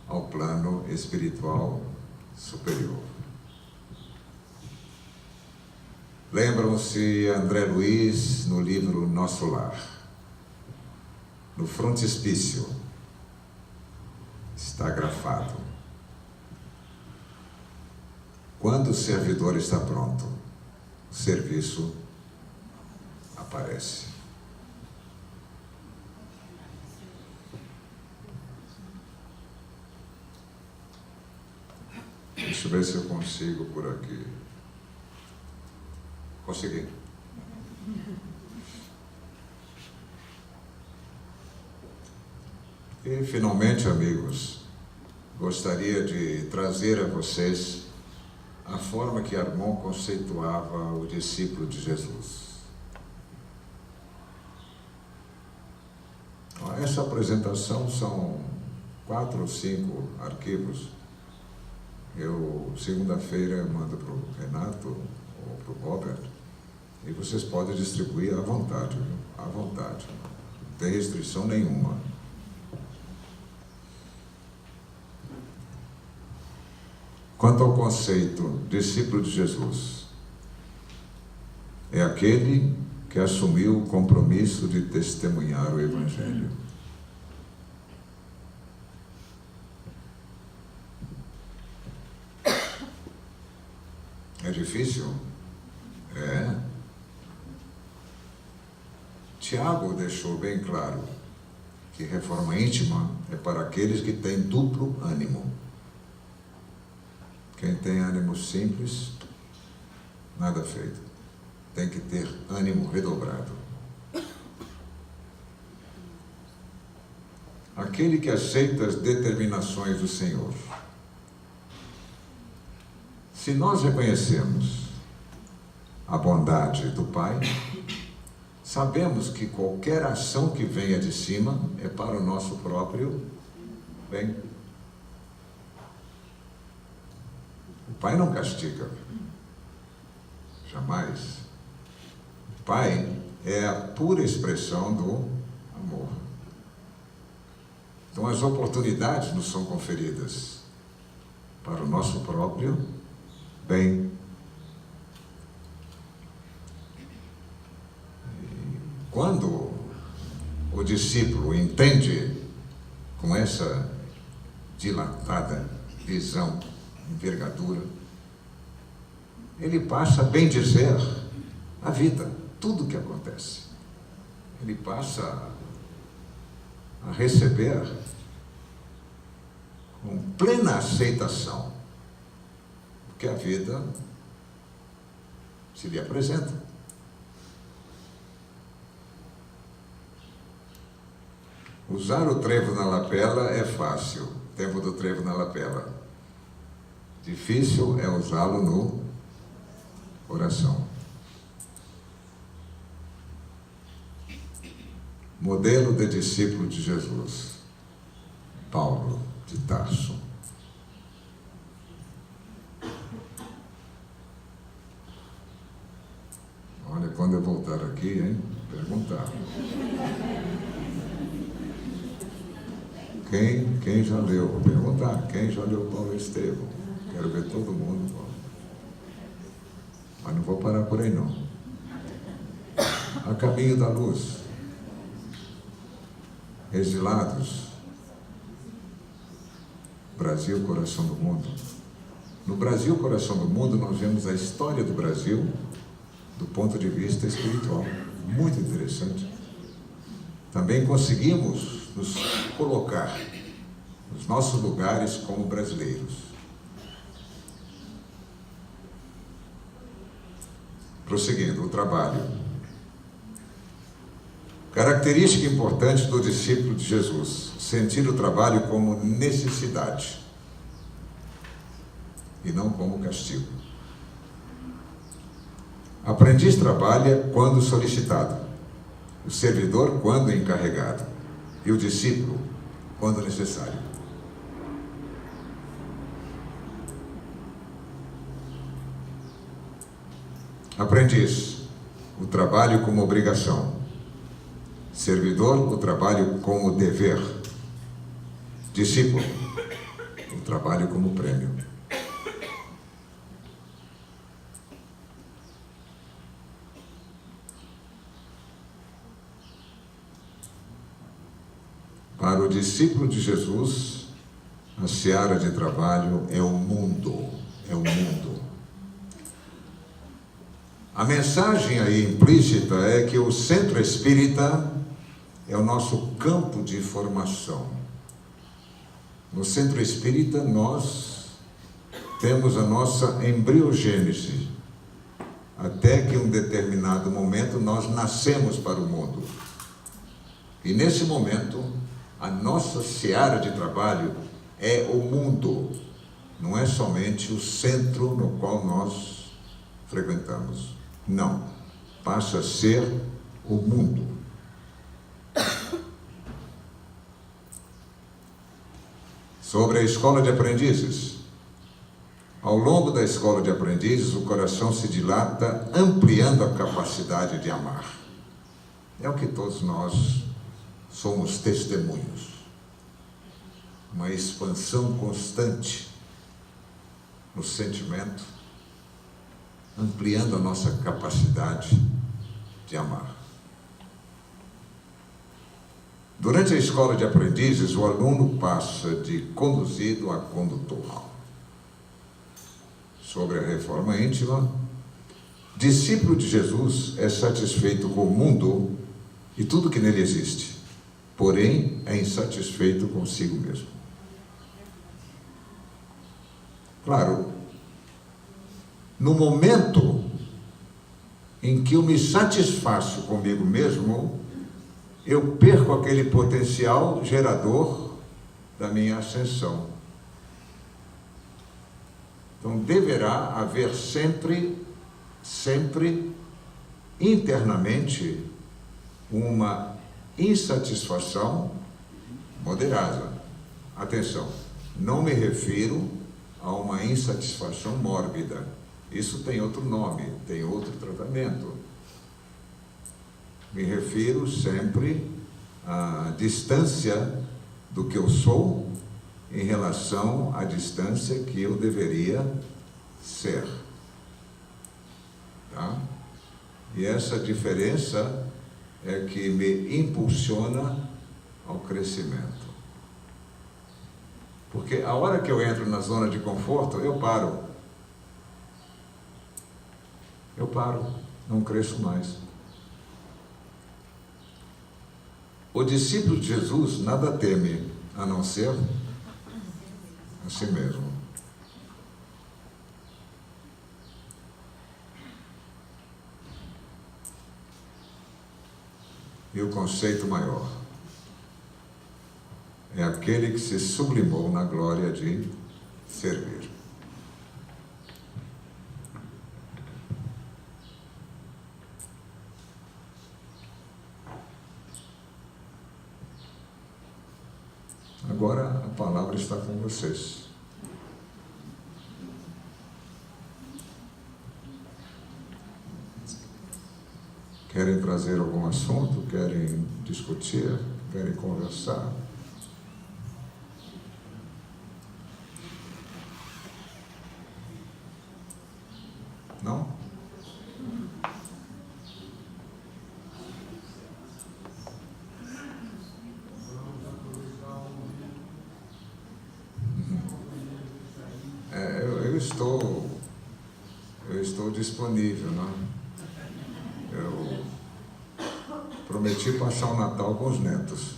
ao plano espiritual superior. Lembram-se André Luiz no livro Nosso Lar. No frontispício está grafado: quando o servidor está pronto, o serviço aparece. Deixa eu ver se eu consigo por aqui. Consegui. E, finalmente, amigos, gostaria de trazer a vocês a forma que Armand conceituava o discípulo de Jesus. Essa apresentação são 4 ou 5 arquivos. Eu, segunda-feira, mando para o Renato ou para o Robert, e vocês podem distribuir à vontade, viu? À vontade. Não tem restrição nenhuma. Quanto ao conceito discípulo de Jesus, é aquele que assumiu o compromisso de testemunhar o Evangelho. É difícil? É. Tiago deixou bem claro que reforma íntima é para aqueles que têm duplo ânimo. Quem tem ânimo simples, nada feito. Tem que ter ânimo redobrado. Aquele que aceita as determinações do Senhor. Se nós reconhecemos a bondade do Pai, sabemos que qualquer ação que venha de cima é para o nosso próprio bem. O Pai não castiga, jamais. O Pai é a pura expressão do amor. Então as oportunidades nos são conferidas para o nosso próprio bem. Quando o discípulo entende com essa dilatada visão, envergadura, ele passa a bendizer a vida, tudo que acontece. Ele passa a receber com plena aceitação o que a vida se lhe apresenta. Usar o trevo na lapela é fácil, tempo do trevo na lapela. Difícil é usá-lo no coração. Modelo de discípulo de Jesus, Paulo de Tarso. Olha, quando eu voltar aqui, hein, perguntar. Quem já leu? Vou perguntar, quem já leu Paulo Estevão? Quero ver todo mundo. Mas não vou parar por aí, não. A caminho da luz. Exilados. Brasil, coração do mundo. No Brasil, coração do mundo, nós vemos a história do Brasil do ponto de vista espiritual. Muito interessante. Também conseguimos nos colocar nos nossos lugares como brasileiros. Prosseguindo o trabalho. Característica importante do discípulo de Jesus: sentir o trabalho como necessidade e não como castigo. Aprendiz trabalha quando solicitado, o servidor quando encarregado e o discípulo quando necessário. Aprendiz, o trabalho como obrigação. Servidor, o trabalho como dever. Discípulo, o trabalho como prêmio. Para o discípulo de Jesus, a seara de trabalho é o mundo, é o mundo. A mensagem aí implícita é que o centro espírita é o nosso campo de formação. No centro espírita nós temos a nossa embriogênese, até que em um determinado momento nós nascemos para o mundo. E nesse momento, a nossa seara de trabalho é o mundo, não é somente o centro no qual nós frequentamos. Não, passa a ser o mundo. Sobre a escola de aprendizes. Ao longo da escola de aprendizes, o coração se dilata, ampliando a capacidade de amar. É o que todos nós somos testemunhos. Uma expansão constante no sentimento, ampliando a nossa capacidade de amar. Durante a escola de aprendizes, o aluno passa de conduzido a condutor. Sobre a reforma íntima, discípulo de Jesus é satisfeito com o mundo e tudo que nele existe, porém é insatisfeito consigo mesmo. Claro, no momento em que eu me satisfaço comigo mesmo, eu perco aquele potencial gerador da minha ascensão. Então, deverá haver sempre, internamente, uma insatisfação moderada. Atenção, não me refiro a uma insatisfação mórbida. Isso tem outro nome, tem outro tratamento. Me refiro sempre à distância do que eu sou em relação à distância que eu deveria ser. Tá? E essa diferença é que me impulsiona ao crescimento. Porque a hora que eu entro na zona de conforto, eu paro. Eu paro, não cresço mais. O discípulo de Jesus nada teme, a não ser a si mesmo. E o conceito maior é aquele que se sublimou na glória de servir. Agora a palavra está com vocês. Querem trazer algum assunto? Querem discutir? Querem conversar? Não? Eu estou disponível, né? Eu prometi passar o Natal com os netos.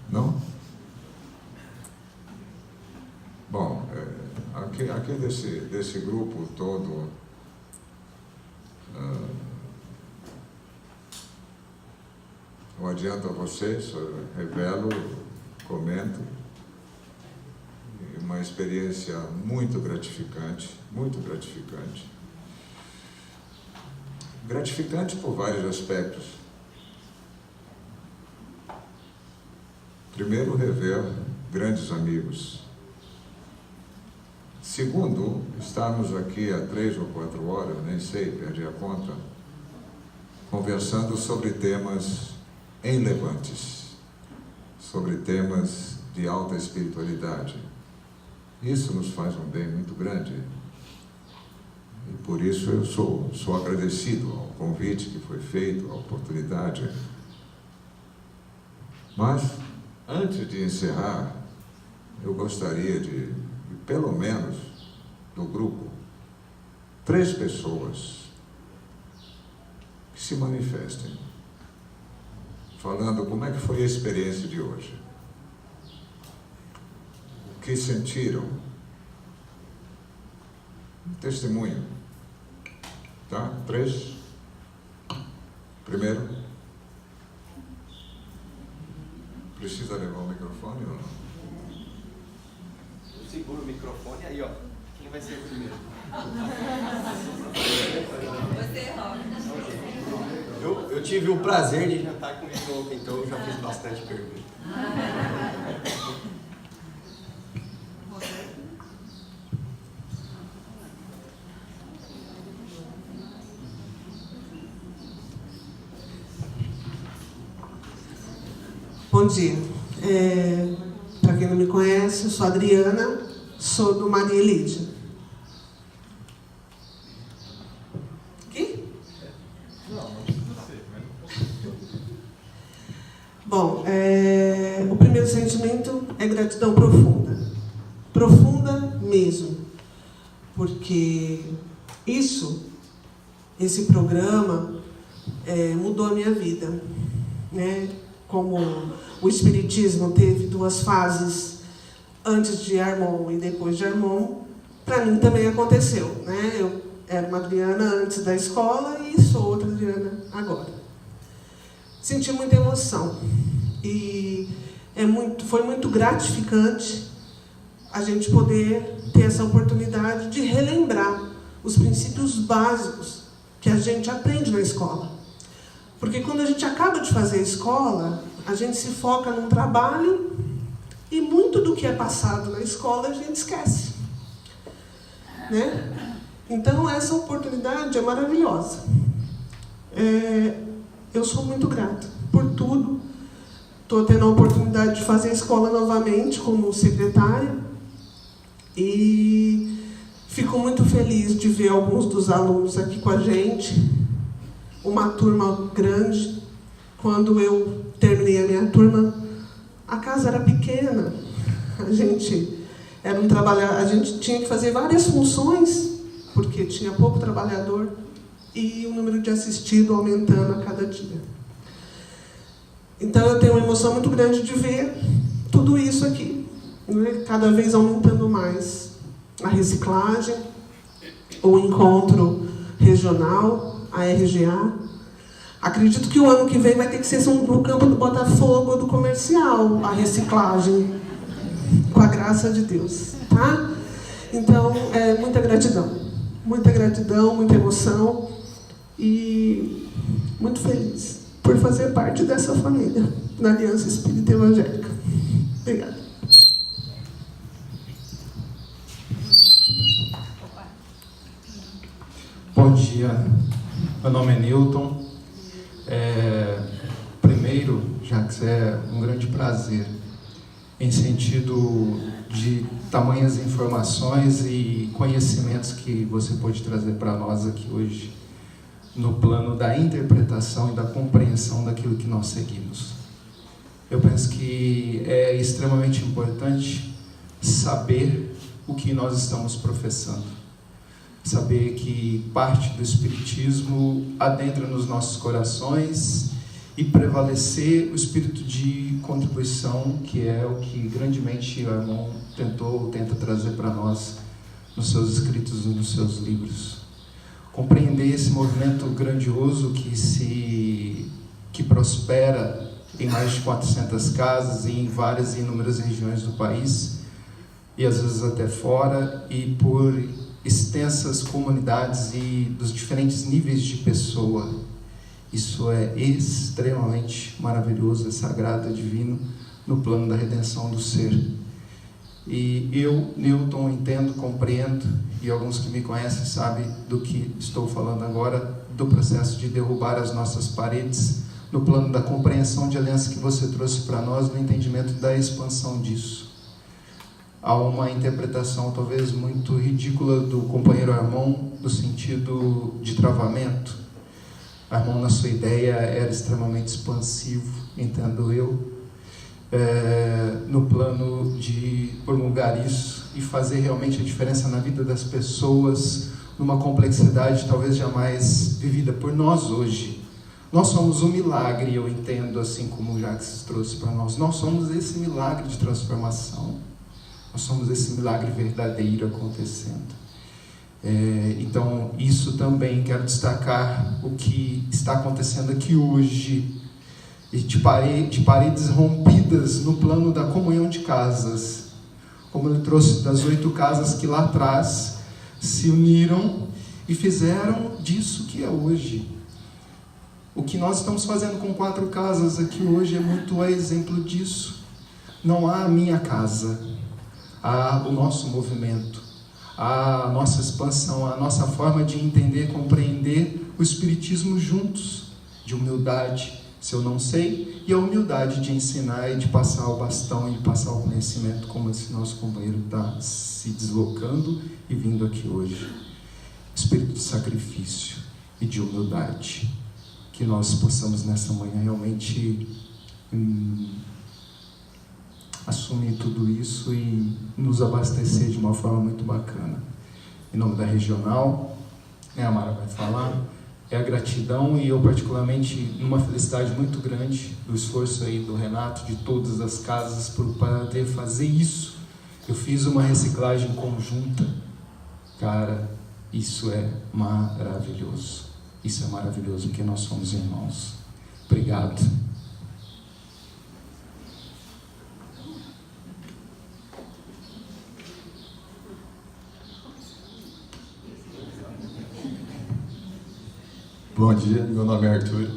Não? Bom, aqui desse grupo todo, eu adianto a vocês, revelo, comento, uma experiência muito gratificante, muito gratificante. Gratificante por vários aspectos. Primeiro, rever grandes amigos. Segundo, estarmos aqui há 3 ou 4 horas, nem sei, perdi a conta, conversando sobre temas relevantes, sobre temas de alta espiritualidade. Isso nos faz um bem muito grande. E por isso eu sou agradecido ao convite que foi feito, à oportunidade. Mas, antes de encerrar, eu gostaria de pelo menos, do grupo, 3 pessoas que se manifestem, falando como é que foi a experiência de hoje, o que sentiram, um testemunho, tá? 3. Primeiro, precisa levar o microfone ou não? Segura o microfone aí, ó. Quem vai ser o primeiro? Você, Rob. Eu tive o prazer de jantar com ele ontem, então eu já fiz bastante perguntas. Bom dia. Para quem não me conhece, eu sou a Adriana, sou do Maria Elídia. Aqui? Bom, o primeiro sentimento é gratidão profunda. Profunda mesmo. Porque esse programa mudou a minha vida, né? Como o Espiritismo teve 2 fases, antes de Harmon e depois de Harmon, para mim também aconteceu, né? Eu era uma Adriana antes da escola e sou outra Adriana agora. Senti muita emoção e foi muito gratificante a gente poder ter essa oportunidade de relembrar os princípios básicos que a gente aprende na escola. Porque quando a gente acaba de fazer a escola, a gente se foca num trabalho e muito do que é passado na escola a gente esquece, né? Então, essa oportunidade é maravilhosa. eu sou muito grata por tudo. Estou tendo a oportunidade de fazer a escola novamente como secretária e fico muito feliz de ver alguns dos alunos aqui com a gente, uma turma grande. Quando eu terminei a minha turma, a casa era pequena, a gente tinha que fazer várias funções, porque tinha pouco trabalhador, e o número de assistido aumentando a cada dia. Então eu tenho uma emoção muito grande de ver tudo isso aqui, né? Cada vez aumentando mais a reciclagem, o encontro regional, a RGA. Acredito que o ano que vem vai ter que ser no campo do Botafogo ou do Comercial, a reciclagem, com a graça de Deus, tá? Então, muita gratidão, muita emoção e muito feliz por fazer parte dessa família, da Aliança Espírita Evangélica. Obrigada. Bom dia, meu nome é Newton. Primeiro, Jacques, é um grande prazer, em sentido de tamanhas informações e conhecimentos que você pode trazer para nós aqui hoje, no plano da interpretação e da compreensão daquilo que nós seguimos. Eu penso que é extremamente importante saber o que nós estamos professando. Saber que parte do Espiritismo adentra nos nossos corações e prevalecer o espírito de contribuição, que é o que grandemente o irmão tenta trazer para nós nos seus escritos e nos seus livros. Compreender esse movimento grandioso que prospera em mais de 400 casas e em várias e inúmeras regiões do país, e às vezes até fora, e por extensas comunidades e dos diferentes níveis de pessoa. Isso é extremamente maravilhoso, é sagrado, é divino no plano da redenção do ser. E eu, Newton, entendo, compreendo, e alguns que me conhecem sabem do que estou falando agora, do processo de derrubar as nossas paredes, no plano da compreensão de aliança que você trouxe para nós, no entendimento da expansão disso. Há uma interpretação talvez muito ridícula do companheiro Armon, no sentido de travamento. Armon, na sua ideia, era extremamente expansivo, entendo eu, no plano de promulgar isso e fazer realmente a diferença na vida das pessoas, numa complexidade talvez jamais vivida por nós hoje. Nós somos um milagre, eu entendo, assim como o Jacques trouxe para nós. Nós somos esse milagre de transformação. Nós somos esse milagre verdadeiro acontecendo. Então, isso também quero destacar o que está acontecendo aqui hoje, de paredes rompidas no plano da comunhão de casas, como ele trouxe das 8 casas que lá atrás se uniram e fizeram disso que é hoje. O que nós estamos fazendo com 4 casas aqui hoje é muito exemplo disso. Não há a minha casa, há o nosso movimento, há a nossa expansão, a nossa forma de entender, compreender o Espiritismo juntos, de humildade, se eu não sei, e a humildade de ensinar e de passar o bastão e de passar o conhecimento, como esse nosso companheiro está se deslocando e vindo aqui hoje. Espírito de sacrifício e de humildade, que nós possamos nessa manhã realmente assumir tudo isso e nos abastecer de uma forma muito bacana. Em nome da regional, a Mara vai falar, é a gratidão, e eu particularmente numa felicidade muito grande do esforço aí do Renato, de todas as casas, para poder fazer isso. Eu fiz uma reciclagem conjunta, cara, isso é maravilhoso. Isso é maravilhoso, porque nós somos irmãos. Obrigado. Bom dia, meu nome é Arthur.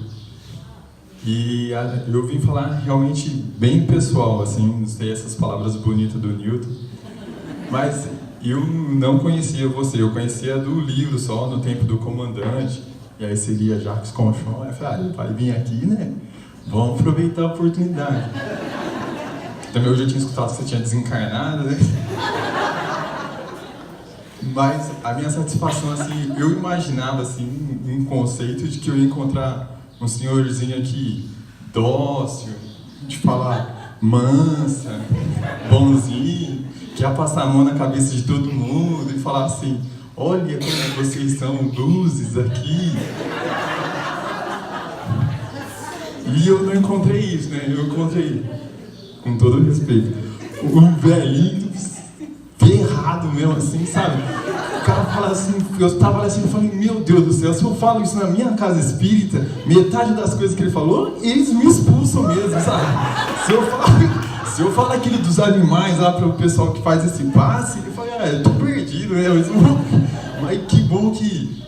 E eu vim falar realmente bem pessoal, assim, não sei essas palavras bonitas do Newton. Mas eu não conhecia você, eu conhecia do livro só, no tempo do comandante. E aí seria Jacques Conchon. Aí eu falei, vai vir aqui, né? Vamos aproveitar a oportunidade. Também eu já tinha escutado que você tinha desencarnado, né? Mas a minha satisfação, assim, eu imaginava, assim, um conceito de que eu ia encontrar um senhorzinho aqui, dócil, de falar mansa, bonzinho, que ia passar a mão na cabeça de todo mundo e falar assim, olha como vocês são luzes aqui. E eu não encontrei isso, né? Eu encontrei, com todo respeito, um velhinho ferrado mesmo, assim, sabe? O cara fala assim, eu tava lá assim, eu falei, meu Deus do céu, se eu falo isso na minha casa espírita, metade das coisas que ele falou, eles me expulsam mesmo, sabe? Se eu falar aquilo dos animais lá para o pessoal que faz esse passe, ele fala, eu tô perdido, né? Mas que bom que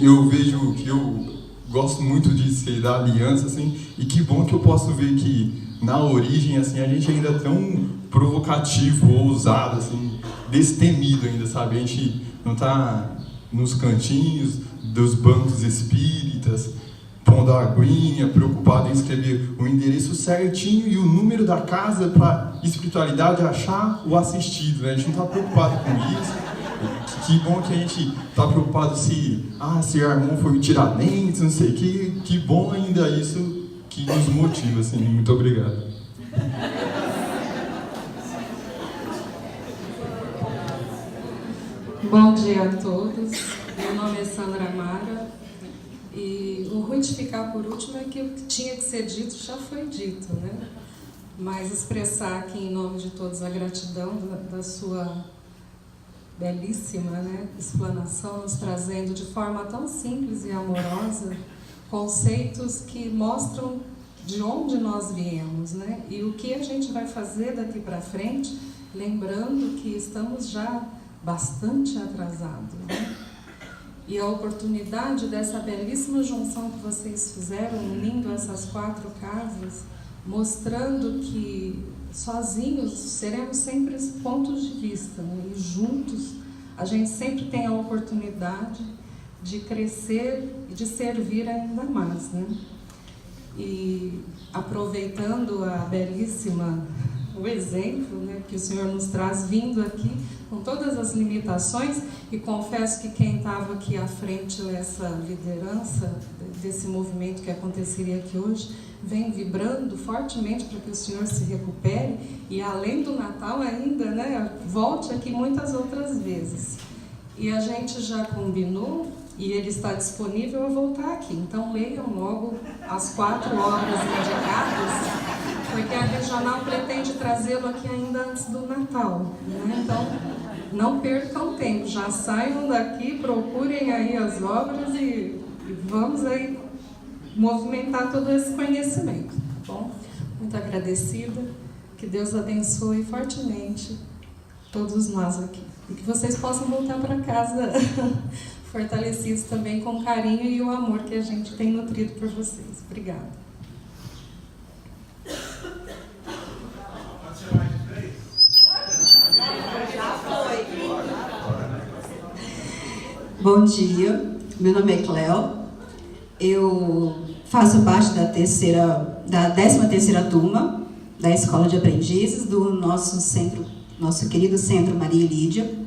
eu vejo que eu gosto muito de ser da aliança, assim, e que bom que eu posso ver que na origem, assim, a gente ainda é tão provocativo, ousado, assim, destemido ainda, sabe? A gente não tá nos cantinhos dos bancos espíritas, pondo a aguinha, preocupado em escrever o endereço certinho e o número da casa para espiritualidade achar o assistido, né? A gente não está preocupado com isso. Que bom que a gente está preocupado se Armon foi o Tiradentes, não sei o que. Que bom ainda isso que nos motiva, assim. Muito obrigado. Bom dia a todos. Meu nome é Sandra Amara. E o ruim de ficar por último é que o que tinha que ser dito já foi dito, né? Mas expressar aqui em nome de todos a gratidão da sua belíssima, né, explanação, nos trazendo de forma tão simples e amorosa conceitos que mostram de onde nós viemos, né? E o que a gente vai fazer daqui para frente, lembrando que estamos já bastante atrasados, né? E a oportunidade dessa belíssima junção que vocês fizeram, unindo essas 4 casas, mostrando que sozinhos seremos sempre pontos de vista, né? E juntos a gente sempre tem a oportunidade de crescer e de servir ainda mais, né? E aproveitando a belíssima, o exemplo, né, que o Senhor nos traz vindo aqui com todas as limitações, e confesso que quem estava aqui à frente nessa liderança desse movimento que aconteceria aqui hoje, vem vibrando fortemente para que o Senhor se recupere e além do Natal ainda, né, volte aqui muitas outras vezes. E a gente já combinou e ele está disponível a voltar aqui. Então leiam logo as 4 obras indicadas, porque a regional pretende trazê-lo aqui ainda antes do Natal, né? Então não percam tempo, já saiam daqui, procurem aí as obras e vamos aí movimentar todo esse conhecimento, tá bom? Muito agradecida, que Deus abençoe fortemente todos nós aqui e que vocês possam voltar para casa fortalecidos também com o carinho e o amor que a gente tem nutrido por vocês. Obrigada. Bom dia, meu nome é Cleo. Eu faço parte da 13ª turma da Escola de Aprendizes do nosso querido Centro Maria e Lídia.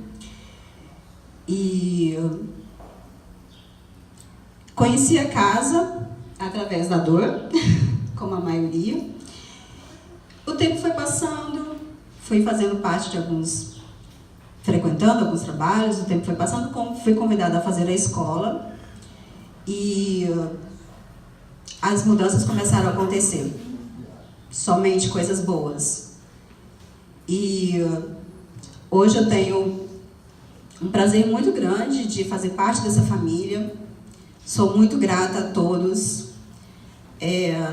E conheci a casa através da dor, como a maioria. O tempo foi passando, fui fazendo parte de frequentando alguns trabalhos, o tempo foi passando, fui convidada a fazer a escola e as mudanças começaram a acontecer, somente coisas boas. E hoje eu tenho um prazer muito grande de fazer parte dessa família, sou muito grata a todos,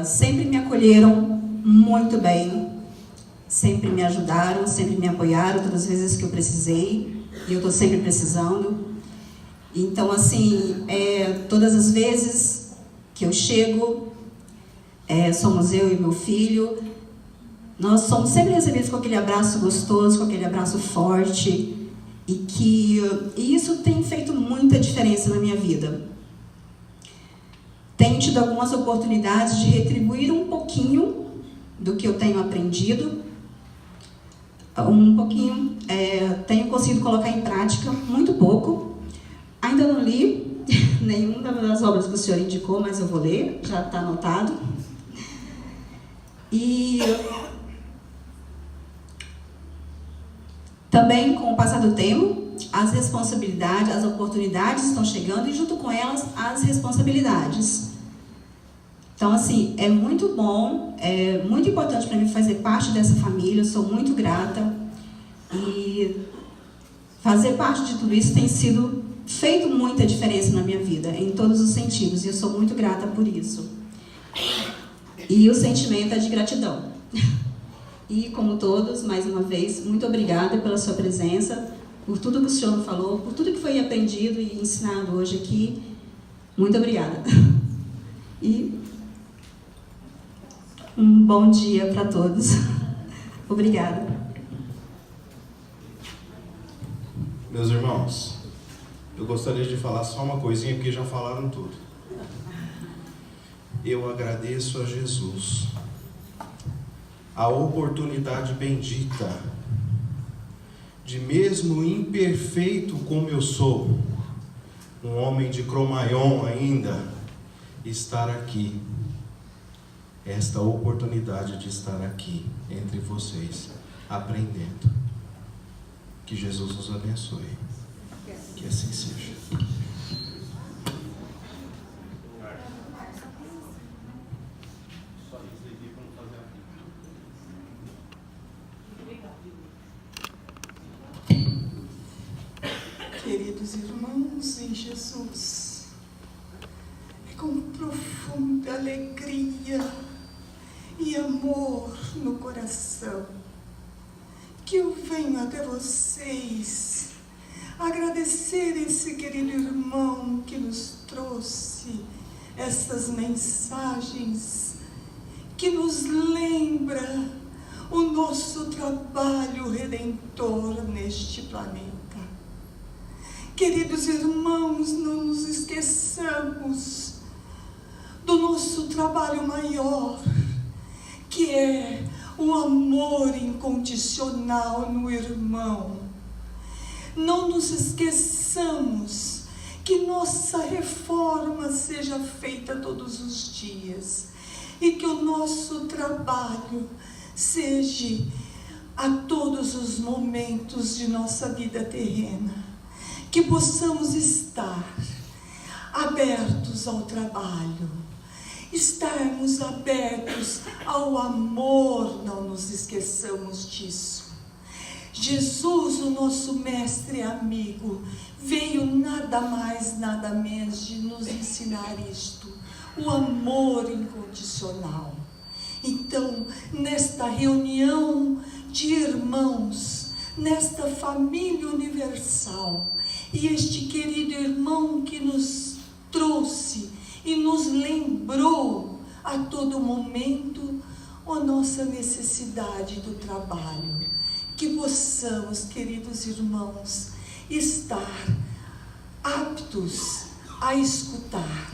sempre me acolheram muito bem, sempre me ajudaram, sempre me apoiaram todas as vezes que eu precisei, e eu estou sempre precisando. Então, assim, todas as vezes que eu chego, somos eu e meu filho, nós somos sempre recebidos com aquele abraço gostoso, com aquele abraço forte, e isso tem feito muita diferença na minha vida. tenho tido algumas oportunidades de retribuir um pouquinho do que eu tenho aprendido, tenho conseguido colocar em prática muito pouco. Ainda não li nenhuma das obras que o senhor indicou, mas eu vou ler, já está anotado. E também, com o passar do tempo, as responsabilidades, as oportunidades estão chegando e, junto com elas, as responsabilidades. Então, assim, é muito bom, é muito importante para mim fazer parte dessa família, eu sou muito grata. E fazer parte de tudo isso tem feito muita diferença na minha vida, em todos os sentidos, e eu sou muito grata por isso. E o sentimento é de gratidão. E, como todos, mais uma vez, muito obrigada pela sua presença, por tudo que o senhor falou, por tudo que foi aprendido e ensinado hoje aqui. Muito obrigada. E um bom dia para todos. Obrigada. Meus irmãos, eu gostaria de falar só uma coisinha, porque já falaram tudo. Eu agradeço a Jesus a oportunidade bendita de, mesmo imperfeito como eu sou, um homem de Cro-Magnon ainda, estar aqui. Esta oportunidade de estar aqui entre vocês, aprendendo. Que Jesus nos abençoe. Que assim seja. Queridos irmãos em Jesus, é com profunda alegria e amor no coração que eu venho até vocês agradecer esse querido irmão que nos trouxe essas mensagens que nos lembra o nosso trabalho redentor neste planeta. Queridos irmãos, não nos esqueçamos do nosso trabalho maior, que é o amor incondicional no irmão. Não nos esqueçamos que nossa reforma seja feita todos os dias e que o nosso trabalho seja a todos os momentos de nossa vida terrena. Que possamos estar abertos ao trabalho, estarmos abertos ao amor, não nos esqueçamos disso. Jesus, o nosso mestre amigo, veio nada mais, nada menos de nos ensinar isto, o amor incondicional. Então, nesta reunião de irmãos, nesta família universal, e este querido irmão que nos trouxe e nos lembrou a todo momento a nossa necessidade do trabalho. Que possamos, queridos irmãos, estar aptos a escutar,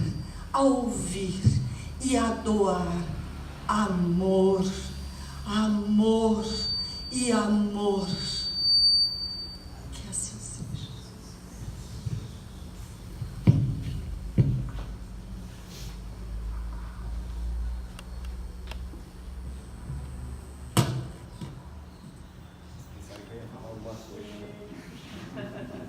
a ouvir e a doar amor, amor e amor. Que assim seja. Sabe que eu ia falar alguma coisa, né?